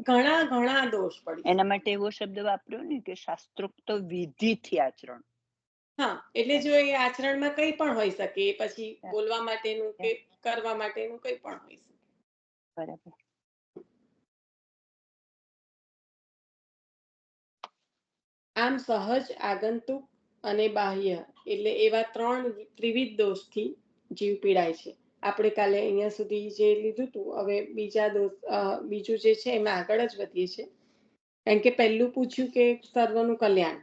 ઘણા દોષ પડી. એના માટે એવો શબ્દ વાપર્યો ને કે શાસ્ત્રોક્ત વિધિથી આચરણ. હા, એટલે જો એ આચરણમાં કંઈ પણ હોઈ શકે, પછી બોલવા માટેનું કે કરવા માટેનું કંઈ પણ હોઈ શકે. બરાબર. આમ સહજ, આગંતુક અને બાહ્ય એટલે એવા ત્રણ ત્રિવિધ દોષથી જીવ પીડાય છે. આપણે કાલે અહીંયા સુધી જે લીધું હતું, હવે બીજું જે છે એમાં આગળ જ વધીએ છીએ. કારણ કે પહેલું પૂછ્યું કે સર્વનું કલ્યાણ,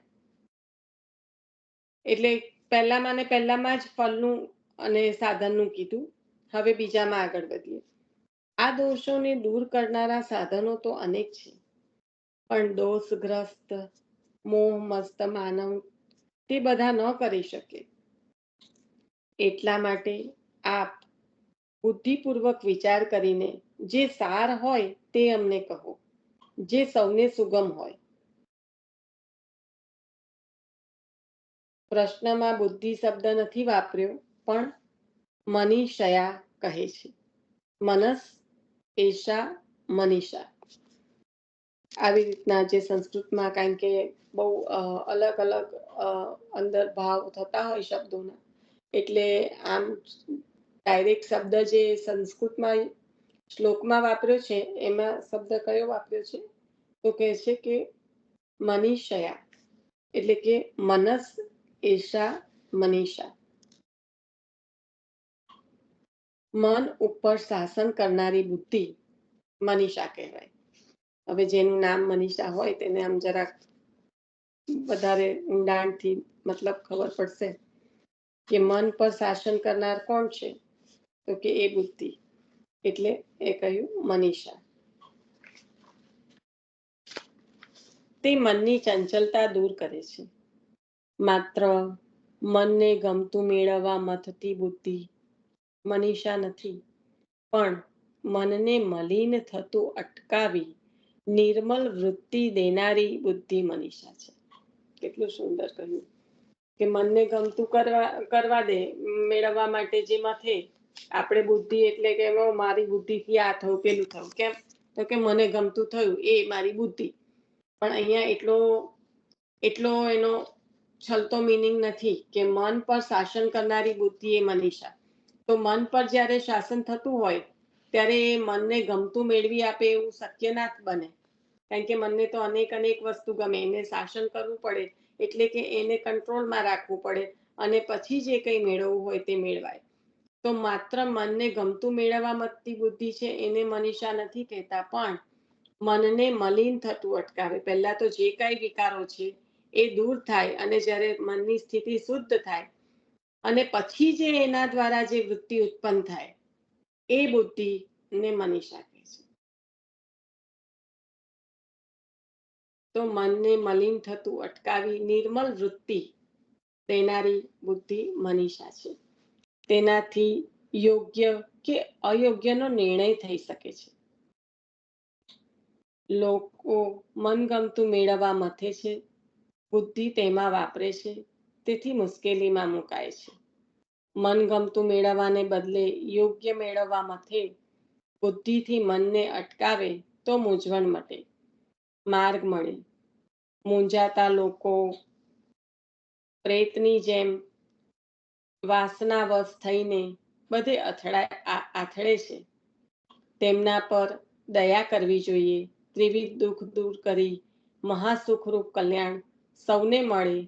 એટલે પહેલામાં જ ફલનું અને સાધનનું કીધું. હવે બીજામાં આગળ વધીએ. આ દોષોને દૂર કરનારા સાધનો તો અનેક છે, પણ દોષગ્રસ્ત મોહ મસ્ત માનવ તે બધા ન કરી શકે. એટલા માટે આપ બુદ્ધિપૂર્વક વિચાર કરીને જે સાર હોય તે અમને કહો, જે સૌને સુગમ હોય. પ્રશ્નમાં બુદ્ધિ શબ્દ નથી વાપર્યો, પણ મનીષયા કહે છે. મનસ, એશા, મનીષા. આવી રીતના જે સંસ્કૃતમાં, કારણ કે બહુ અલગ અલગ અંદર ભાવ થતા હોય શબ્દોના, એટલે આમ ડાયરેક્ટ શબ્દ જે સંસ્કૃતમાં શ્લોકમાં વાપર્યો છે એમાં શબ્દ કયો વાપર્યો છે તો કહે છે કે મનીષયા, એટલે કે મનસ, એશા, મનીષા. મન ઉપર શાસન કરનારી બુદ્ધિ મનીષા કહેવાય. હવે જેનું નામ મનીષા હોય તેને આમ જરાક વધારે ઊંડાણથી મતલબ ખબર પડશે કે મન પર શાસન કરનાર કોણ છે, તો કે એ બુદ્ધિ. એટલે એ કહ્યું મનીષા. તે મનની ચંચલતા દૂર કરે છે. માત્ર મનને ગમતું મેળવવા મથતી બુદ્ધિ મનીષા નથી, પણ મનને મલિન થતું અટકાવી નિર્મલ વૃત્તિ દેનારી બુદ્ધિ મનીષા છે. કેટલું સુંદર કહ્યું કે મનને ગમતું કરવા દે, મેળવવા માટે જે મથે. આપણે બુદ્ધિ એટલે કે મારી બુદ્ધિથી આ થયું પેલું થયું. કેમ? તો કે મને ગમતું થયું એ મારી બુદ્ધિ. પણ અહીંયા એટલો એનો છલતો મિનિંગ નથી કે મન પર શાસન કરનારી બુદ્ધિ એ મનીષા. તો મન પર જ્યારે શાસન થતું હોય ત્યારે એ મનને ગમતું મેળવી આપે એવું શક્ય ના બને. કારણ કે મનને તો અનેક વસ્તુ ગમે, એને શાસન કરવું પડે, એટલે કે એને કંટ્રોલમાં રાખવું પડે અને પછી જે કંઈ મેળવવું હોય તે મેળવાય. તો માત્ર મનને ગમતું મેળવવા મતતી બુદ્ધિ છે એને મનીષા નથી કહેતા, પણ મનને મલિન થતું અટકાવે. પહેલા તો જે કાંઈ વિકારો છે એ દૂર થાય અને જ્યારે મનની સ્થિતિ શુદ્ધ થાય અને પછી જે એના દ્વારા જે વૃત્તિ ઉત્પન્ન થાય એ બુદ્ધિને મનીષા કહે છે. તો મનને મલિન થતું અટકાવી નિર્મલ વૃત્તિ દેનારી બુદ્ધિ મનીષા છે. તેનાથી યોગ્ય કે અયોગ્યનો નિર્ણય થઈ શકે છે. લોકો મનગમતું મેળવવા મથે છે, બુદ્ધિ તેમાં વાપરે છે, તેથી મુશ્કેલીમાં મુકાય છે. મનગમતું મેળવવાને બદલે યોગ્ય મેળવવા મથે, બુદ્ધિથી મનને અટકાવે તો મૂંઝવણ મટે, માર્ગ મળે. મૂંઝાતા લોકો પ્રેતની જેમ વાસનાવશ થઈને બધે આથડે છે. તેમના પર દયા કરવી જોઈએ. ત્રિવિધ દુઃખ દૂર કરી મહાસુખરૂપ કલ્યાણ સૌને મળે,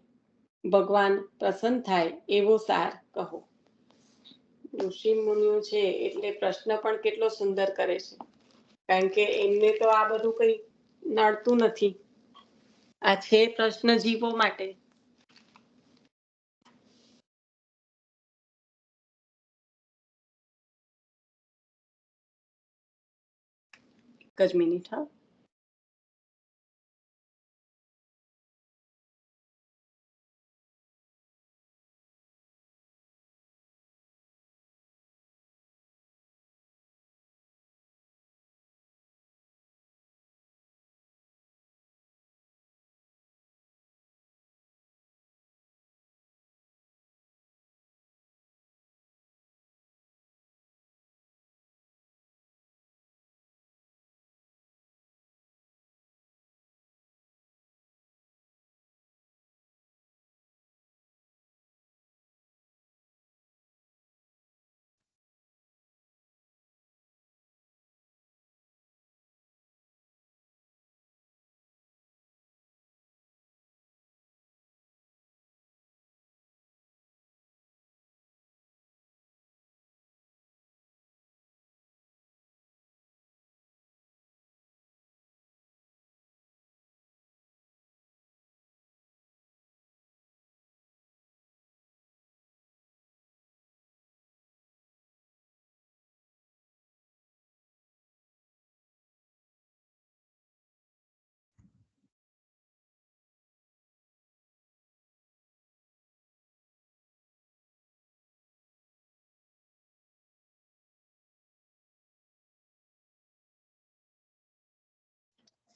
ભગવાન પ્રસન્ન થાય એવો સાર કહો. ઋષિ મુનિઓ છે એટલે પ્રશ્ન પણ કેટલો સુંદર કરે છે, કારણ કે એમને તો આ બધું કંઈ નડતું નથી. આ છે પ્રશ્ન જીવો માટે. એક જ મિનિટ. હા,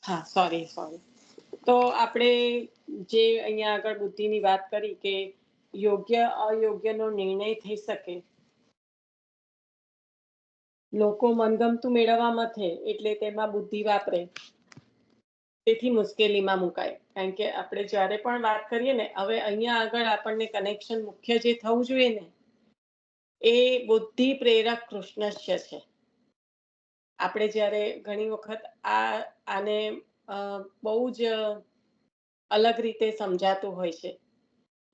હા, સોરી. તો આપણે જે અહીંયા આગળ બુદ્ધિની વાત કરી કે યોગ્ય અયોગ્યનો નિર્ણય થઈ શકે. લોકો મનગમતું મેળવવા મથે એટલે તેમાં બુદ્ધિ વાપરે, તેથી મુશ્કેલીમાં મુકાય. કારણ કે આપણે જ્યારે પણ વાત કરીએ ને, હવે અહીંયા આગળ આપણને કનેક્શન મુખ્ય જે થવું જોઈએ ને એ બુદ્ધિ પ્રેરક કૃષ્ણસ્ય છે. આપણે જ્યારે ઘણી વખત આને બહુ જ અલગ રીતે સમજાતું હોય છે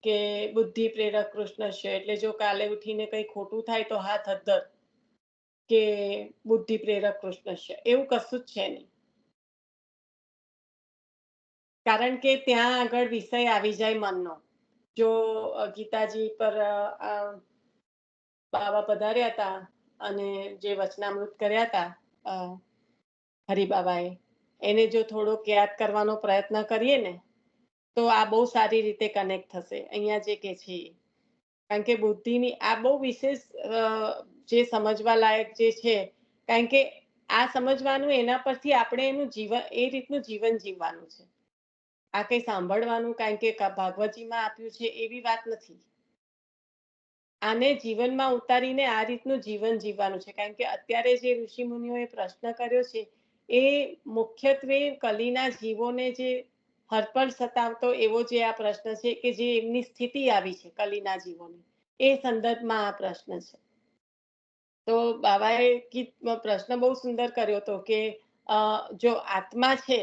કે બુદ્ધિ પ્રેરક કૃષ્ણસ્ય એટલે જો કાલે ઉઠીને કંઈ ખોટું થાય તો હાથ અદ્ધર, કે બુદ્ધિ પ્રેરક કૃષ્ણસ્ય એવું કશું જ છે નહીં. કારણ કે ત્યાં આગળ વિષય આવી જાય મનનો. જો ગીતાજી પર બાબા પધાર્યા હતા અને જે વચનામૃત કર્યા હતા હરિબાબાએ, એને જો થોડોક યાદ કરવાનો પ્રયત્ન કરીએ ને તો આ બહુ સારી રીતે કનેક્ટ થશે અહીંયા જે કે છે. કારણ કે બુદ્ધિની આ બહુ વિશેષ જે સમજવા લાયક જે છે, કારણ કે આ સમજવાનું એના પરથી આપણે એનું જીવન એ રીતનું જીવન જીવવાનું છે. આ કઈ સાંભળવાનું કારણ કે ભાગવતજીમાં આપ્યું છે એવી વાત નથી. આને જીવનમાં ઉતારીને આ રીતનું જીવન જીવવાનું છે. કારણ કે અત્યારે જે ઋષિ મુનિઓએ પ્રશ્ન કર્યો છે એ મુખ્યત્વે કલીના જીવોને જે હરપળ સતાવતો એવો જે આ પ્રશ્ન છે કે જે એમની સ્થિતિ આવી છે કલીના જીવોની, એ સંદર્ભમાં આ પ્રશ્ન છે. તો બાબાએ પ્રશ્ન બહુ સુંદર કર્યો હતો કે જો આત્મા છે,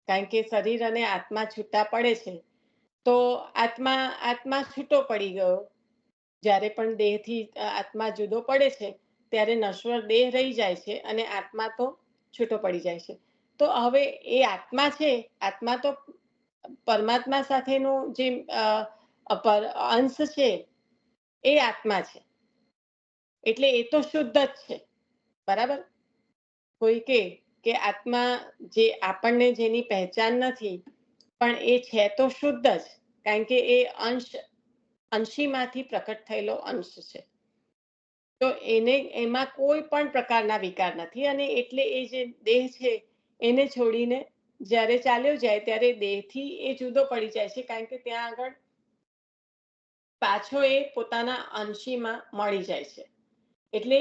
કારણ કે શરીર અને આત્મા છૂટા પડે છે, તો આત્મા છૂટો પડી ગયો. જ્યારે પણ દેહથી આત્મા જુદો પડે છે ત્યારે નશ્વર દેહ રહી જાય છે અને આત્મા તો છૂટો પડી જાય છે. તો હવે એ આત્મા છે, આત્મા તો પરમાત્મા સાથેનો જે અંશ છે એ આત્મા છે, એટલે એ તો શુદ્ધ જ છે. બરાબર? કોઈ કે આત્મા જે આપણને જેની પહેચાન નથી પણ એ છે તો શુદ્ધ જ, કારણ કે એ અંશીમાંથી પ્રકટ થયેલો અંશ છે. તો એમાં કોઈ પણ પ્રકારના વિકાર નથી, અને એટલે એ જે દેહ છે એને છોડીને જ્યારે ચાલ્યો જાય ત્યારે દેહથી એ જુદો પડી જાય છે, કારણ કે ત્યાં આગળ પાછો એ પોતાના અંશીમાં મળી જાય છે. એટલે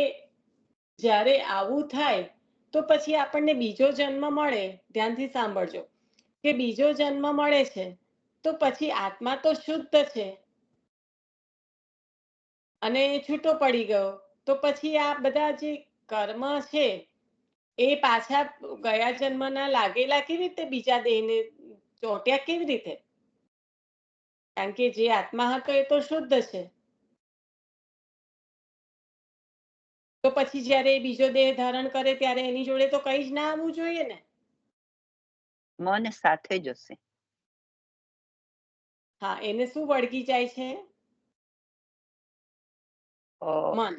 જ્યારે આવું થાય તો પછી આપણને બીજો જન્મ મળે. ધ્યાનથી સાંભળજો કે બીજો જન્મ મળે છે તો પછી આત્મા તો શુદ્ધ છે અને છૂટો પડી ગયો, તો પછી આ બધા જે કર્મ છે એ પાછા ગયા જન્મના લાગેલા કેવી રીતે બીજા દેહને ચોંટ્યા કેવી રીતે? કારણ કે જે આત્મા હતો એ તો શુદ્ધ છે. તો પછી જ્યારે બીજો દેહ ધારણ કરે ત્યારે એની જોડે તો કઈ જ ના આવવું જોઈએ ને. મન સાથે જ હશે. હા, એને શું વળગી જાય છે? મન.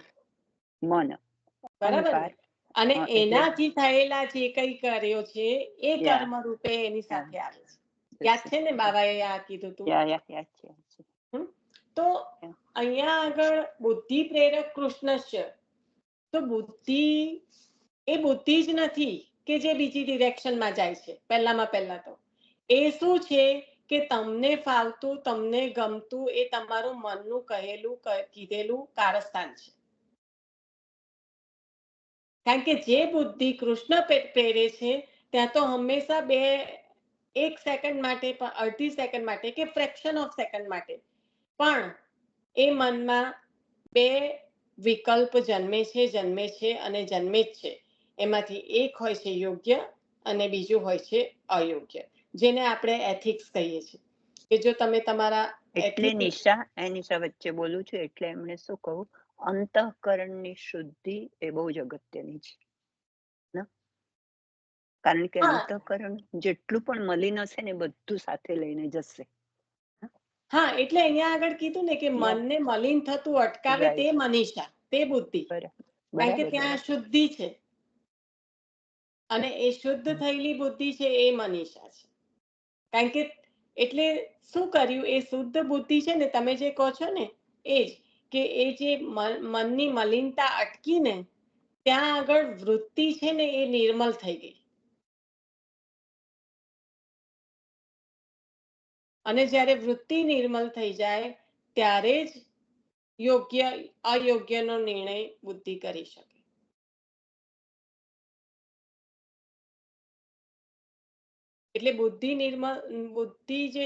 બરાબર ને? અને એનાથી થયેલા જે કઈ કર્યો છે એ કર્મ રૂપે એની સાથે આવે છે. યાદ છે ને બાબાએ આ કીધું તું? તો અહીંયા આગળ બુદ્ધિ પ્રેરક કૃષ્ણ છે. તો બુદ્ધિ એ બુદ્ધિ જ નથી કે જે બીજી ડિરેક્શનમાં જાય છે. પહેલા તો એ શું છે કે તમને ફાવતું, તમને ગમતું એ તમારું મનનું કહેલું કીધેલું કારસ્તાન છે. કારણ કે જે બુદ્ધિ કૃષ્ણ પ્રેરે છે ત્યાં તો હંમેશા એક સેકન્ડ માટે, અડધી સેકન્ડ માટે કે ફ્રેક્શન ઓફ સેકન્ડ માટે પણ એ મનમાં બે વિકલ્પ જન્મે છે અને જન્મે જ છે. એમાંથી એક હોય છે યોગ્ય અને બીજું હોય છે અયોગ્ય, જેને આપણે એથિક્સ કહીએ છીએ. કે જો તમે તમારા એટલે નિશા વચ્ચે બોલું છું, એટલે એમણે શું કહું, અંતઃકરણની શુદ્ધિ એ બહુ જ અગત્યની છે. કારણ કે અંતઃકરણ જેટલું પણ મલિન હશે ને બધું સાથે લઈને જશે. હા, એટલે અહીંયા આગળ કીધું ને કે મનને મલિન થતું અટકાવે તે મનીષા, તે બુદ્ધિ. કારણ કે ત્યાં શુદ્ધિ છે અને એ શુદ્ધ થયેલી બુદ્ધિ છે એ મનીષા છે. કારણ કે એટલે શું કર્યું, એ શુદ્ધ બુદ્ધિ છે ને, તમે જે કહો છો ને એ જ કે એ જે મનની મલિનતા અટકી ને ત્યાં આગળ વૃત્તિ છે ને એ નિર્મલ થઈ ગઈ. અને જ્યારે વૃત્તિ નિર્મલ થઈ જાય ત્યારે જ યોગ્ય અયોગ્યનો નિર્ણય બુદ્ધિ કરી શકે. એટલે બુદ્ધિ જે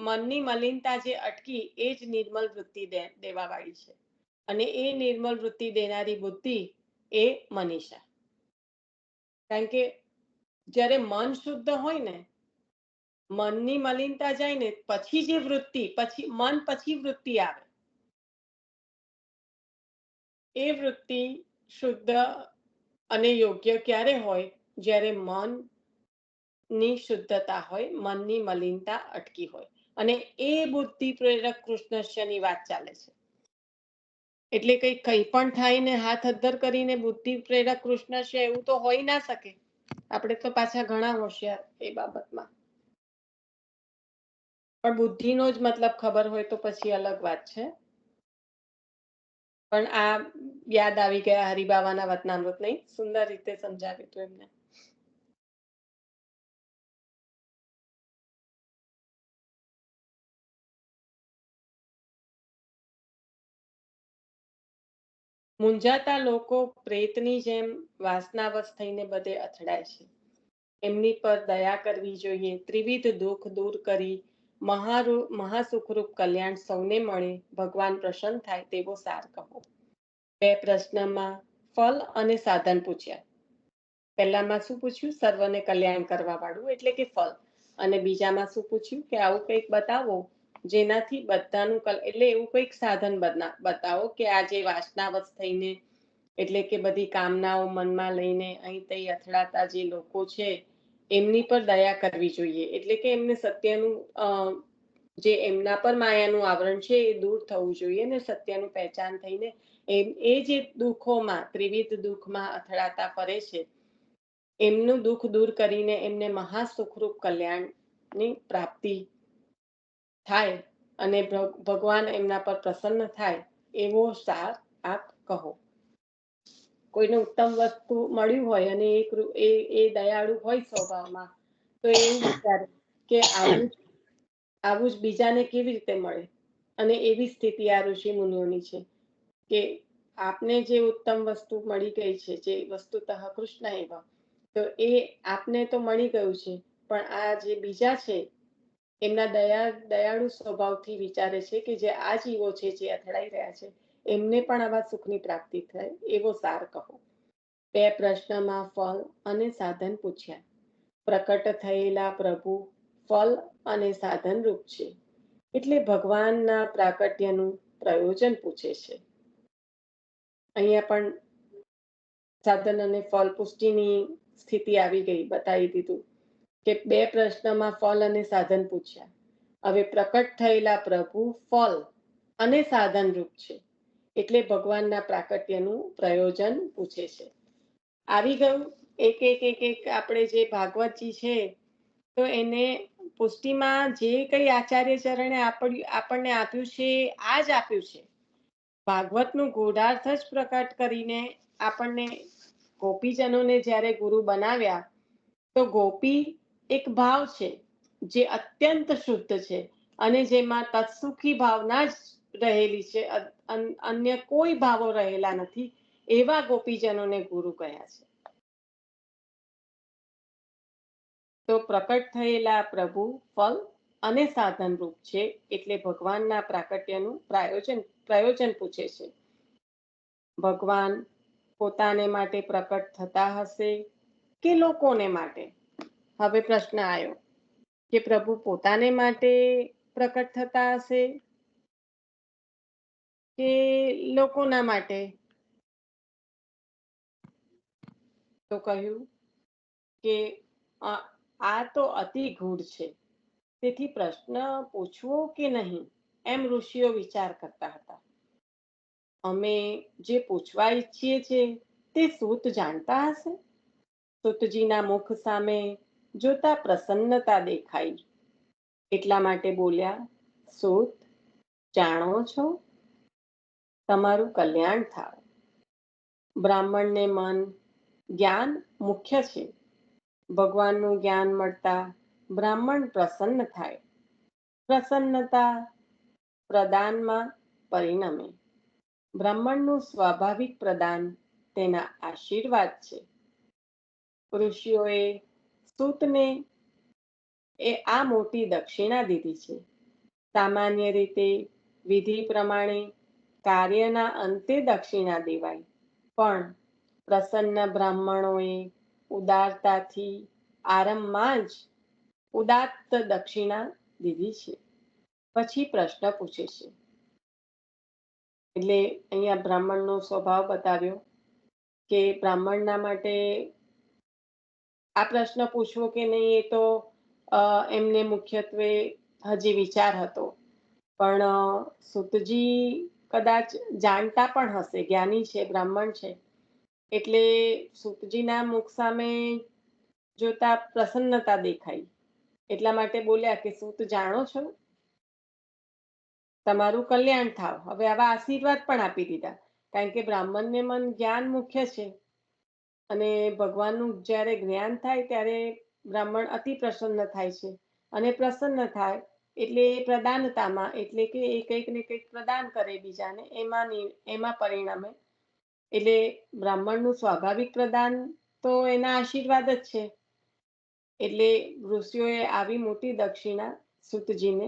મનની મલિનતા જે અટકી એ જ નિર્મલ વૃત્તિ દેવા વાળી છે. અને એ નિર્મલ વૃત્તિ દેનારી બુદ્ધિ એ મનીષા. કારણ કે જ્યારે મન શુદ્ધ હોય ને, મનની મલિનતા જાય ને પછી જે વૃત્તિ, પછી મન પછી વૃત્તિ આવે. એ વૃત્તિ શુદ્ધ અને યોગ્ય ક્યારે હોય? જ્યારે મન ની શુદ્ધતા હોય, મનની મલિનતા અટકી હોય. અને એ બુદ્ધિ પ્રેરક કૃષ્ણની વાત ચાલે છે. એટલે કંઈ પણ થાય ને હાથ અદ્ધર કરીને બુદ્ધિ પ્રેરક કૃષ્ણ છે એવું તો હોઈ ના શકે. આપણે તો પાછા ઘણા હોશિયાર એ બાબતમાં. પણ બુદ્ધિનો જ મતલબ ખબર હોય તો પછી અલગ વાત છે. પણ આ યાદ આવી ગયા હરિબાવાના વતનામૃત નહીં, સુંદર રીતે સમજાવ્યું હતું એમને. મૂંઝાતા લોકો પ્રેતની જેમ વાસનાવશ થઈને બધે અથડાય છે. એમની પર દયા કરવી જોઈએ. ત્રિવિધ દુઃખ દૂર કરી મહાસુખરૂપ કલ્યાણ સૌને મળે, ભગવાન પ્રસન્ન થાય તેવો સાર કહો. 2 પ્રશ્નમાં ફલ અને સાધન પૂછ્યા. પહેલામાં શું પૂછ્યું? સર્વને કલ્યાણ કરવા વાળું એટલે કે ફલ. અને બીજામાં શું પૂછ્યું? કે આવું કંઈક બતાવો જેનાથી બધાનું એટલે એવું કંઈક સાધન બતાવો કે આ જે વાસનાવશ થઈને એટલે કે બધી કામનાઓ મનમાં લઈને અહીં તઈ અથડાતા જે લોકો છે એમની પર દયા કરવી જોઈએ. એટલે કે એમને સત્યનું જે એમના પર માયાનું આવરણ છે એ દૂર થવું જોઈએ ને સત્યનું પહેચાન થઈને એ જે દુઃખોમાં ત્રિવિધ દુઃખમાં અથડાતા ફરે છે એમનું દુઃખ દૂર કરીને એમને મહાસુખરૂપ કલ્યાણની પ્રાપ્તિ થાય અને ભગવાન એમના પર પ્રસન્ન થાય એવો સાર આપ કહો. કોઈને ઉત્તમ વસ્તુ મળ્યું હોય અને એ દયાળુ હોય સ્વભાવમાં તો એવું વિચારે કે આવું જ બીજાને કેવી રીતે મળે. અને એવી સ્થિતિ આ ઋષિ મુનિઓની છે કે આપને જે ઉત્તમ વસ્તુ મળી ગઈ છે, જે વસ્તુતઃ કૃષ્ણ એવા, તો એ આપને તો મળી ગયું છે, પણ આ જે બીજા છે એમના દયાળુ સ્વભાવથી વિચારે છે કે જે આ જીવો છે જે અથડાઈ રહ્યા છે એમને પણ આવા સુખની પ્રાપ્તિ થાય એવો સાર કહો. 2 પ્રશ્નમાં ફલ અને સાધન પૂછ્યા. પ્રકટ થયેલા પ્રભુ ફલ અને સાધન રૂપ છે એટલે ભગવાનના પ્રાકટ્યનું પ્રયોજન પૂછે છે. અહીંયા પણ સાધન અને ફલ પુષ્ટિની સ્થિતિ આવી ગઈ, બતાવી દીધું કે 2 પ્રશ્નમાં ફલ અને સાધન પૂછ્યા. હવે પ્રકટ થયેલા પ્રભુ ફલ અને સાધન રૂપ છે એટલે ભગવાનના પ્રાકટ્યનું પ્રયોજન પૂછે છે. આવી ગયું એક આપણે જે ભાગવતજી છે તો એને પુષ્ટિમાં જે કઈ આચાર્ય ચરણે આપણને આપ્યું છે આ જ આપ્યું છે. ભાગવતનું ગૂઢાર્થ જ પ્રકટ કરીને આપણને ગોપીજનોને જ્યારે ગુરુ બનાવ્યા તો ગોપી એક ભાવ છે જે અત્યંત શુદ્ધ છે અને જેમાં તત્સુખી ભાવના જ રહેલી છે, અન્ય કોઈ ભાવો રહેલા નથી. એવા ગોપીજનોને ગુરુ કહ્યા છે. તો પ્રકટ થયેલા પ્રભુ ફલ અને સાધન રૂપ છે એટલે ભગવાનના પ્રાકટ્યનું પ્રયોજન પૂછે છે. ભગવાન પોતાને માટે પ્રકટ થતા હશે કે લોકોને માટે? હવે પ્રશ્ન આવ્યો કે પ્રભુ પોતાને માટે પ્રકટ થતા હશે કે લોકોના માટે? તો કહ્યું કે આ તો અતિ ગૂઢ છે, તેથી પ્રશ્ન પૂછવો કે નહીં એમ ઋષિઓ વિચાર કરતા હતા. અમે જે પૂછવા ઈચ્છીએ છીએ તે સૂત જાણતા હશે? સૂતજીના મુખ સામે જોતા પ્રસન્નતા દેખાઈ એટલા માટે બોલ્યા, સૂત જાણો છો, તમારું કલ્યાણ થાય. બ્રાહ્મણને મન જ્ઞાન મુખ્ય છે. ભગવાનનું જ્ઞાન મળતા બ્રાહ્મણ પ્રસન્ન થાય. પ્રસન્નતા પ્રદાનમાં પરિણમે. બ્રાહ્મણનું સ્વાભાવિક પ્રદાન તેના આશીર્વાદ છે. ઋષિઓએ સૂતને આ મોટી દક્ષિણા દીધી છે. સામાન્ય રીતે વિધિ પ્રમાણે કાર્યના અંતે દક્ષિણા દેવાય, પણ પ્રસન્ન બ્રાહ્મણોએ ઉદારતાથી આરંભમાં જ ઉદાત્ત દક્ષિણા દીધી છે. પછી પ્રશ્ન પૂછે છે એટલે અહીંયા બ્રાહ્મણનો સ્વભાવ બતાવ્યો કે બ્રાહ્મણના માટે આ પ્રશ્ન પૂછવો કે નહીં એ તો એમને મુખ્યત્વે હજી વિચાર હતો, પણ સૂતજી કદાચ જાણતા પણ હશે, જ્ઞાની છે, બ્રાહ્મણ છે, એટલે સૂતજીના મુખ સામે જોતા પ્રસન્નતા દેખાઈ, એટલા માટે બોલ્યા કે સૂત જાણો છો, તમારું કલ્યાણ થાવ. હવે આવા આશીર્વાદ પણ આપી દીધા, કારણ કે બ્રાહ્મણને મન જ્ઞાન મુખ્ય છે, અને ભગવાનનું જ્યારે જ્ઞાન થાય ત્યારે બ્રાહ્મણ અતિ પ્રસન્ન થાય છે, અને પ્રસન્ન થાય એટલે એ પ્રદાનતામાં, એટલે કે એ કંઈક ને કંઈક પ્રદાન કરે બીજાને, એમાં પરિણમે. એટલે બ્રાહ્મણનું સ્વાભાવિક પ્રદાન તો એના આશીર્વાદ જ છે. એટલે ઋષિઓએ આવી મોટી દક્ષિણા સૂતજીને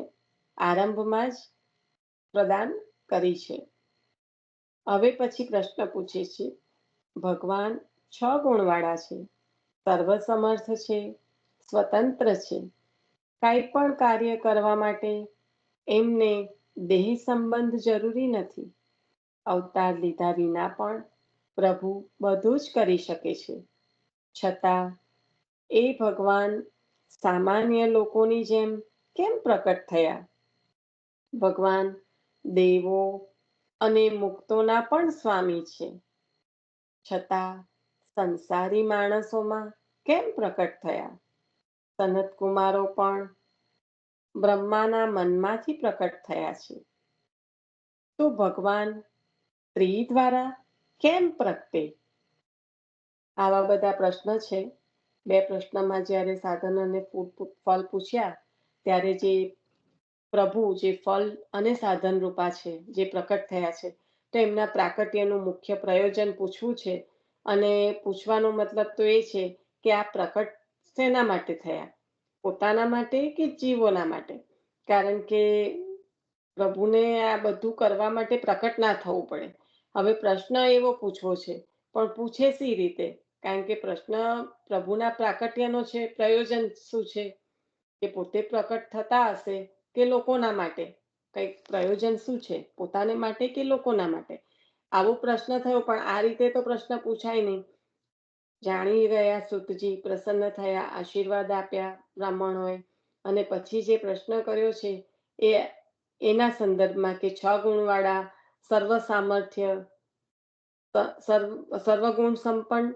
આરંભમાં જ પ્રદાન કરી છે. હવે પછી પ્રશ્ન પૂછે છે, ભગવાન 6 ગુણવાળા છે, સર્વસમર્થ છે, સ્વતંત્ર છે, કાંઈ પણ કાર્ય કરવા માટે એમને દેહ સંબંધ જરૂરી નથી. અવતાર લીધા વિના પણ પ્રભુ બધું જ કરી શકે છે. છતાં એ ભગવાન સામાન્ય લોકોની જેમ કેમ પ્રકટ થયા? ભગવાન દેવો અને મુક્તોના પણ સ્વામી છે, છતાં સંસારી માણસોમાં કેમ પ્રકટ થયા? સનત કુમારો પણ બ્રહ્માના મનમાંથી પ્રકટ થયા છે, તો ભગવાન સ્ત્રી દ્વારા કેમ પ્રગટે? આવા બધા પ્રશ્ન છે. 2 પ્રશ્નમાં જ્યારે સાધન અને ફળ પૂછ્યા, ત્યારે જે પ્રભુ જે ફળ અને સાધન રૂપા છે, જે પ્રકટ થયા છે, તો એમના પ્રાકટ્યનું મુખ્ય પ્રયોજન પૂછવું છે. અને પૂછવાનો મતલબ તો એ છે કે આ પ્રકટ શેના માટે થયા? પોતાના માટે કે જીવોના માટે? કારણ કે પ્રભુને આ બધું કરવા માટે પ્રકટ ના થવું પડે. હવે પ્રશ્ન એવો પૂછવો છે, પણ પૂછે સી રીતે? કારણ કે પ્રશ્ન પ્રભુના પ્રાકટ્યનો છે, પ્રયોજન શું છે? કે પોતે પ્રકટ થતા હશે કે લોકોના માટે? કંઈક પ્રયોજન શું છે, પોતાને માટે કે લોકોના માટે? આવો પ્રશ્ન થયો, પણ આ રીતે તો પ્રશ્ન પૂછાય નહીં. જાણી રહ્યા સૂતજી પ્રસન્ન થયા, આશીર્વાદ આપ્યા બ્રાહ્મણોએ, અને પછી જે પ્રશ્ન કર્યો છે એ એના સંદર્ભમાં કે 6 ગુણવાળા, સર્વ સામર્થ્ય, સર્વગુણ સંપન્ન,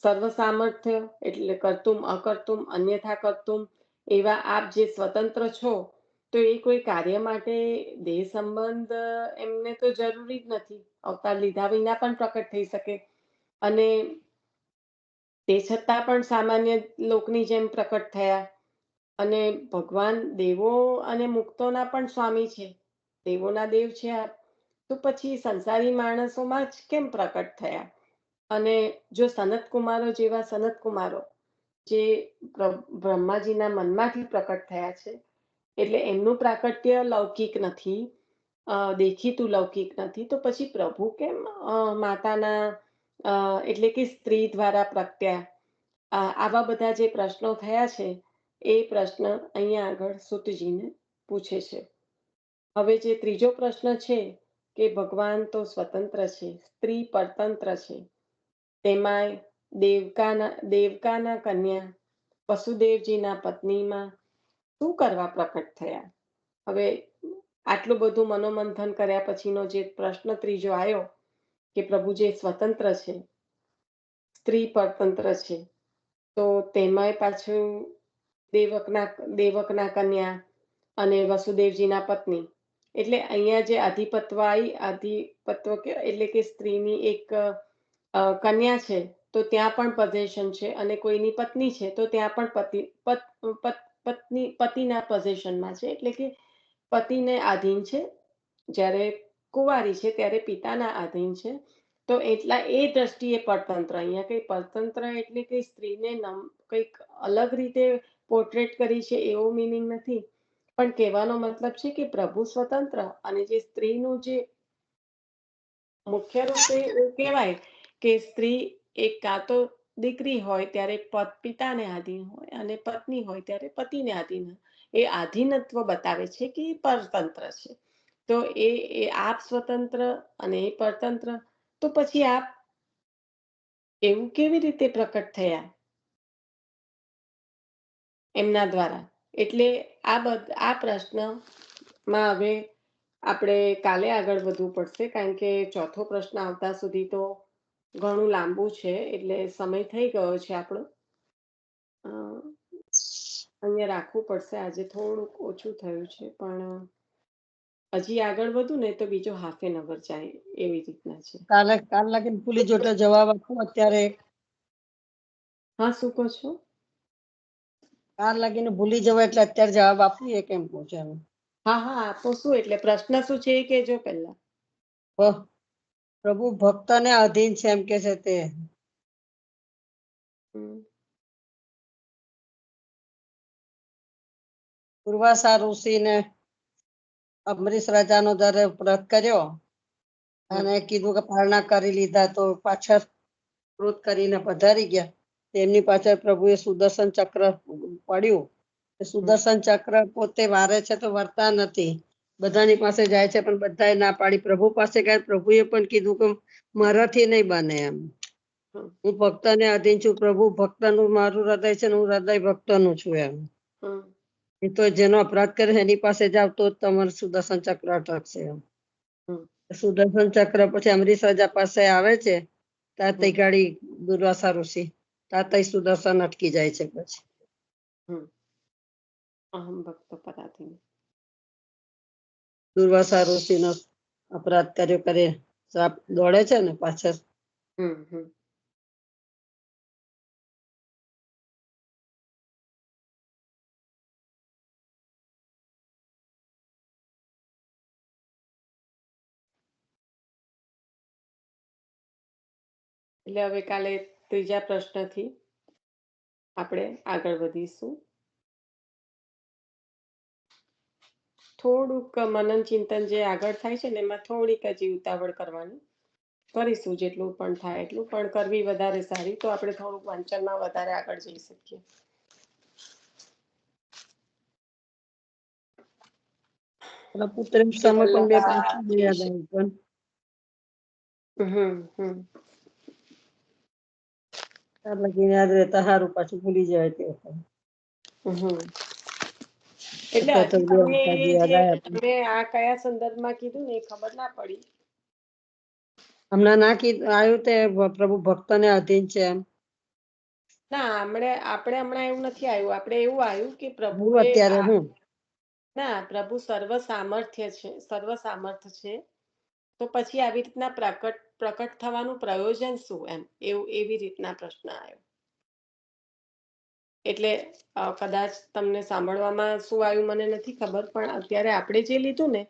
સર્વ સામર્થ્ય એટલે કરતુમ અકર્તુમ અન્યથા કરતુમ, એવા આપ જે સ્વતંત્ર છો, તો એ કોઈ કાર્ય માટે દેહ સંબંધ એમને તો જરૂરી જ નથી. અવતાર લીધા વિના પણ પ્રકટ થઈ શકે, અને તે છતાં પણ સામાન્ય લોકની જેમ પ્રકટ થયા. અને ભગવાન દેવો અને મુક્તોના પણ સ્વામી છે, દેવોના દેવ છે આપ, તો પછી સંસારી માણસોમાં જ કેમ પ્રકટ થયા? અને જો સનત કુમારો જેવા સનત કુમારો જે બ્રહ્માજીના મનમાંથી પ્રકટ થયા છે, એટલે એમનું પ્રાકટ્ય લૌકિક નથી, દેખીતું લૌકિક નથી, તો પછી પ્રભુ કેમ માતાના એટલે કે સ્ત્રી દ્વારા પ્રગટ્યા? આવા બધા જે પ્રશ્નો થયા છે, એ પ્રશ્ન અહીંયા આગળ સૂતજીને પૂછે છે. હવે જે ત્રીજો પ્રશ્ન છે કે ભગવાન તો સ્વતંત્ર છે, સ્ત્રી પરતંત્ર છે, તેમાંય દેવકાના કન્યા વસુદેવજીના પત્નીમાં શું કરવા પ્રકટ થયા? હવે આટલું બધું મનોમંથન કર્યા પછીનો જે પ્રશ્ન ત્રીજો આવ્યો કે પ્રભુ જે સ્વતંત્ર છે, સ્ત્રી પરતંત્ર છે, તો તેમાંય પાછું દેવકના કન્યા અને વસુદેવજીના પત્ની, એટલે અહીંયા જે આધિપત્વ એટલે કે સ્ત્રીની એક કન્યા છે, તો ત્યાં પણ પોઝેશન છે, અને કોઈની પત્ની છે તો ત્યાં પણ પતિના પોઝેશનમાં છે, એટલે કે પતિને આધીન છે. જ્યારે કુંવારી છે ત્યારે પિતાના આધીન છે. તો એટલા એ દ્રષ્ટિએ પરતંત્ર, અહીંયા કઈ પરતંત્ર એટલે કે સ્ત્રીને કંઈક અલગ રીતે પોર્ટ્રેટ કરી છે એવો મિનિંગ નથી, પણ કહેવાનો મતલબ છે કે પ્રભુ સ્વતંત્ર, અને જે સ્ત્રીનું જે મુખ્ય રૂપે એવું કહેવાય કે સ્ત્રી એક કાં તો દીકરી હોય ત્યારે પિતાને આધીન હોય, અને પત્ની હોય ત્યારે પતિને આધીન હોય. એ આધીનત્વ બતાવે છે કે એ પરતંત્ર છે. તો એ આપ સ્વતંત્ર અને એ પરતંત્ર, તો પછી આપ એવું કેવી રીતે પ્રકટ થયા એમના દ્વારા? એટલે આ પ્રશ્નમાં હવે આપણે કાલે આગળ વધવું પડશે, કારણ કે ચોથો પ્રશ્ન આવતા સુધી તો ઘણું લાંબુ છે, એટલે સમય થઈ ગયો છે આપણો. અહીંયા રાખવું પડશે. આજે થોડુંક ઓછું થયું છે, પણ હજી આગળ વધુ ને તો બીજો હાફ એન અવર જાય એવી રીતના છે. કાલ લાગીને ભૂલી જો એટલે જવાબ આપું અત્યારે. હા, શું કહો છો? કાલ લાગીને ભૂલી જવાય એટલે અત્યારે જવાબ આપું એ કેમ કહું છું એમ. હા આપો. શું એટલે પ્રશ્ન શું છે એ કહેજો પહેલા. પ્રભુ ભક્તને અધીન છે એમ કે છે તે. દુર્વાસા ઋષિને અમરીશ રાજાનો જ્યારે વ્રત કર્યો અને કીધું કે પારણા કરી લીધા તો પાછળ ક્રોધ કરીને પધારી ગયા. તેમની પાછળ પ્રભુએ સુદર્શન ચક્ર પડ્યું. સુદર્શન ચક્ર પોતે વારે છે તો વરતા નથી, બધાની પાસે જાય છે પણ બધાએ ના પાડી. પ્રભુ પાસે ગયા, પ્રભુએ પણ કીધું કે મારાથી નહીં બને એમ, હું ભક્તને અધીન છું. પ્રભુ ભક્તનું મારું હૃદય છે ને હું હૃદય ભક્તનું છું એમ. એ તો જેનો અપરાધ કરે એની પાસે જાવ તો તમારું સુદર્શન ચક્ર અટકશે એમ. સુદર્શન ચક્ર પછી અમરીશ રાજા પાસે આવે છે, ત્યાં તઈ ગાડી દુર્વાસા ઋષિ, ત્યાં તઈ સુદર્શન અટકી જાય છે. પછી અહમ ભક્ત પરાધીન. દુર્વાસા ઋષિનો અપરાધ કર્યો કરે શ્રાપ દોડે છે ને પાછળ. એટલે હવે કાલે ત્રીજા પ્રશ્નથી આપણે આગળ વધીશું. થોડુંક મનન ચિંતન જે આગળ થાય છે ને એમાં થોડીક હજી ઉતાવળ કરવાની કરીશું, જેટલું પણ થાય એટલું, પણ કરવી વધારે સારી, તો આપણે થોડુંક વાંચનમાં વધારે આગળ જઈ શકીએ. પુત્ર સમય પણ બે પ્રશ્ન યાદ આવ્યું પણ યાદ રહેતા સારું, પાછું ભૂલી જાય તે એટલે તમે આ કયા સંદર્ભમાં કીધું ને એ ખબર ના પડી. હમણાં ના કીધું આવ્યું તે પ્રભુ ભક્તને અધીન છે એમ. ના, આપણે હમણાં એવું નથી આવ્યું. આપણે એવું આવ્યું કે પ્રભુ અત્યારે ના, પ્રભુ સર્વ સામર્થ્ય છે. તો પછી આવી રીતના પ્રકટ થવાનું પ્રયોજન શું એમ, એવી રીતના પ્રશ્ન આવ્યો. એટલે કદાચ તમને સાંભળવામાં શું આવ્યું મને નથી ખબર, પણ અત્યારે આપણે જે લીધું ને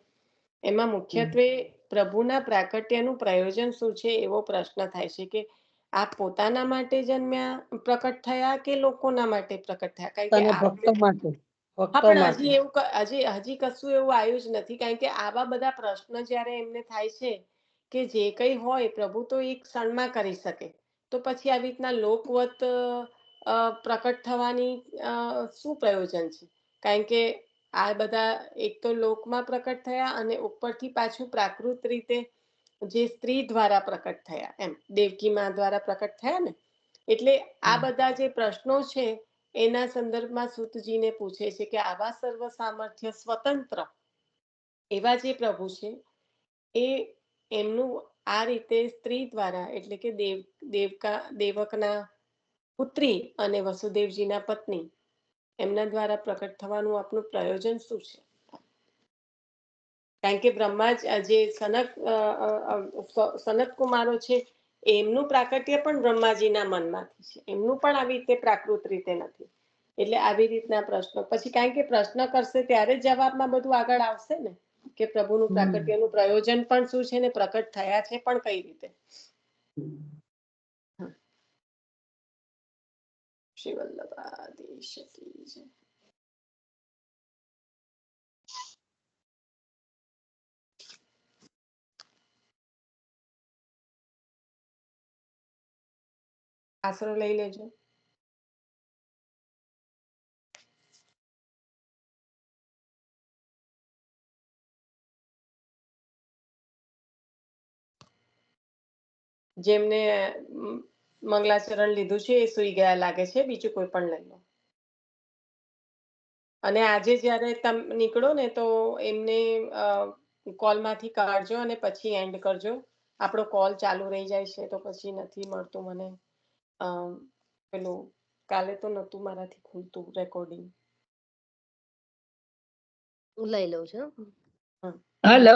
એમાં મુખ્યત્વે પ્રભુના પ્રાકટ્યનું પ્રયોજન શું છે એવો પ્રશ્ન થાય છે, કે આ પોતાના માટે જન્મ્યા, પ્રકટ થયા, કે લોકોના માટે પ્રકટ થયા. કારણ કે ભક્તો માટે હજી કશું એવું આવ્યું જ નથી, કારણ કે આવા બધા પ્રશ્ન જ્યારે એમને થાય છે કે જે કંઈ હોય પ્રભુ તો એક ક્ષણમાં કરી શકે, તો પછી આવી રીતના લોકવત પ્રકટ થવાની શું પ્રયોજન છે? કારણ કે આ બધા એક તો લોકમાં પ્રકટ થયા અને ઉપરથી પાછું પ્રાકૃત રીતે જે સ્ત્રી દ્વારા પ્રકટ થયા એમ, દેવકી મા દ્વારા પ્રકટ થયા ને. એટલે આ બધા જે પ્રશ્નો છે એના સંદર્ભમાં સૂતજીને પૂછે છે કે આવા સર્વ સામર્થ્ય સ્વતંત્ર એવા જે પ્રભુ છે એ એમનું આ રીતે સ્ત્રી દ્વારા, એટલે કે દેવકના પુત્રી અને વસુદેવજીના પત્ની, એમના દ્વારા પ્રકટ થવાનું આપનું પ્રયોજન શું છે? કારણ કે બ્રહ્મા જે સનત કુમારો છે એમનું પ્રાકટ્ય પણ બ્રહ્માજીના મનમાંથી છે, એમનું પણ આવી રીતે પ્રાકૃત રીતે નથી. એટલે આવી રીતના પ્રશ્નો પછી, કારણ કે પ્રશ્ન કરશે ત્યારે જ જવાબમાં બધું આગળ આવશે ને, કે પ્રભુનું પ્રાકટ્યનું પ્રયોજન પણ શું છે ને પ્રકટ થયા છે પણ કઈ રીતે. શ્રી વલ્લભાધીશ કી જય. આશરો લઈ લેજો. જેમને મંગલાચરણ લીધું છે એ સુઈ ગયા લાગે છે, બીજું કોઈ પણ લઈ લો. અને આજે જ્યારે તમે નીકળો ને તો એમને કોલમાંથી કાઢજો અને પછી એન્ડ કરજો. આપણો કોલ ચાલુ રહી જાય છે તો પછી નથી મળતું મને પેલું કાલે તો નહોતું મારાથી ખુલતું રેકોર્ડિંગ. હું લઈ લઉં છું. હમ. હલો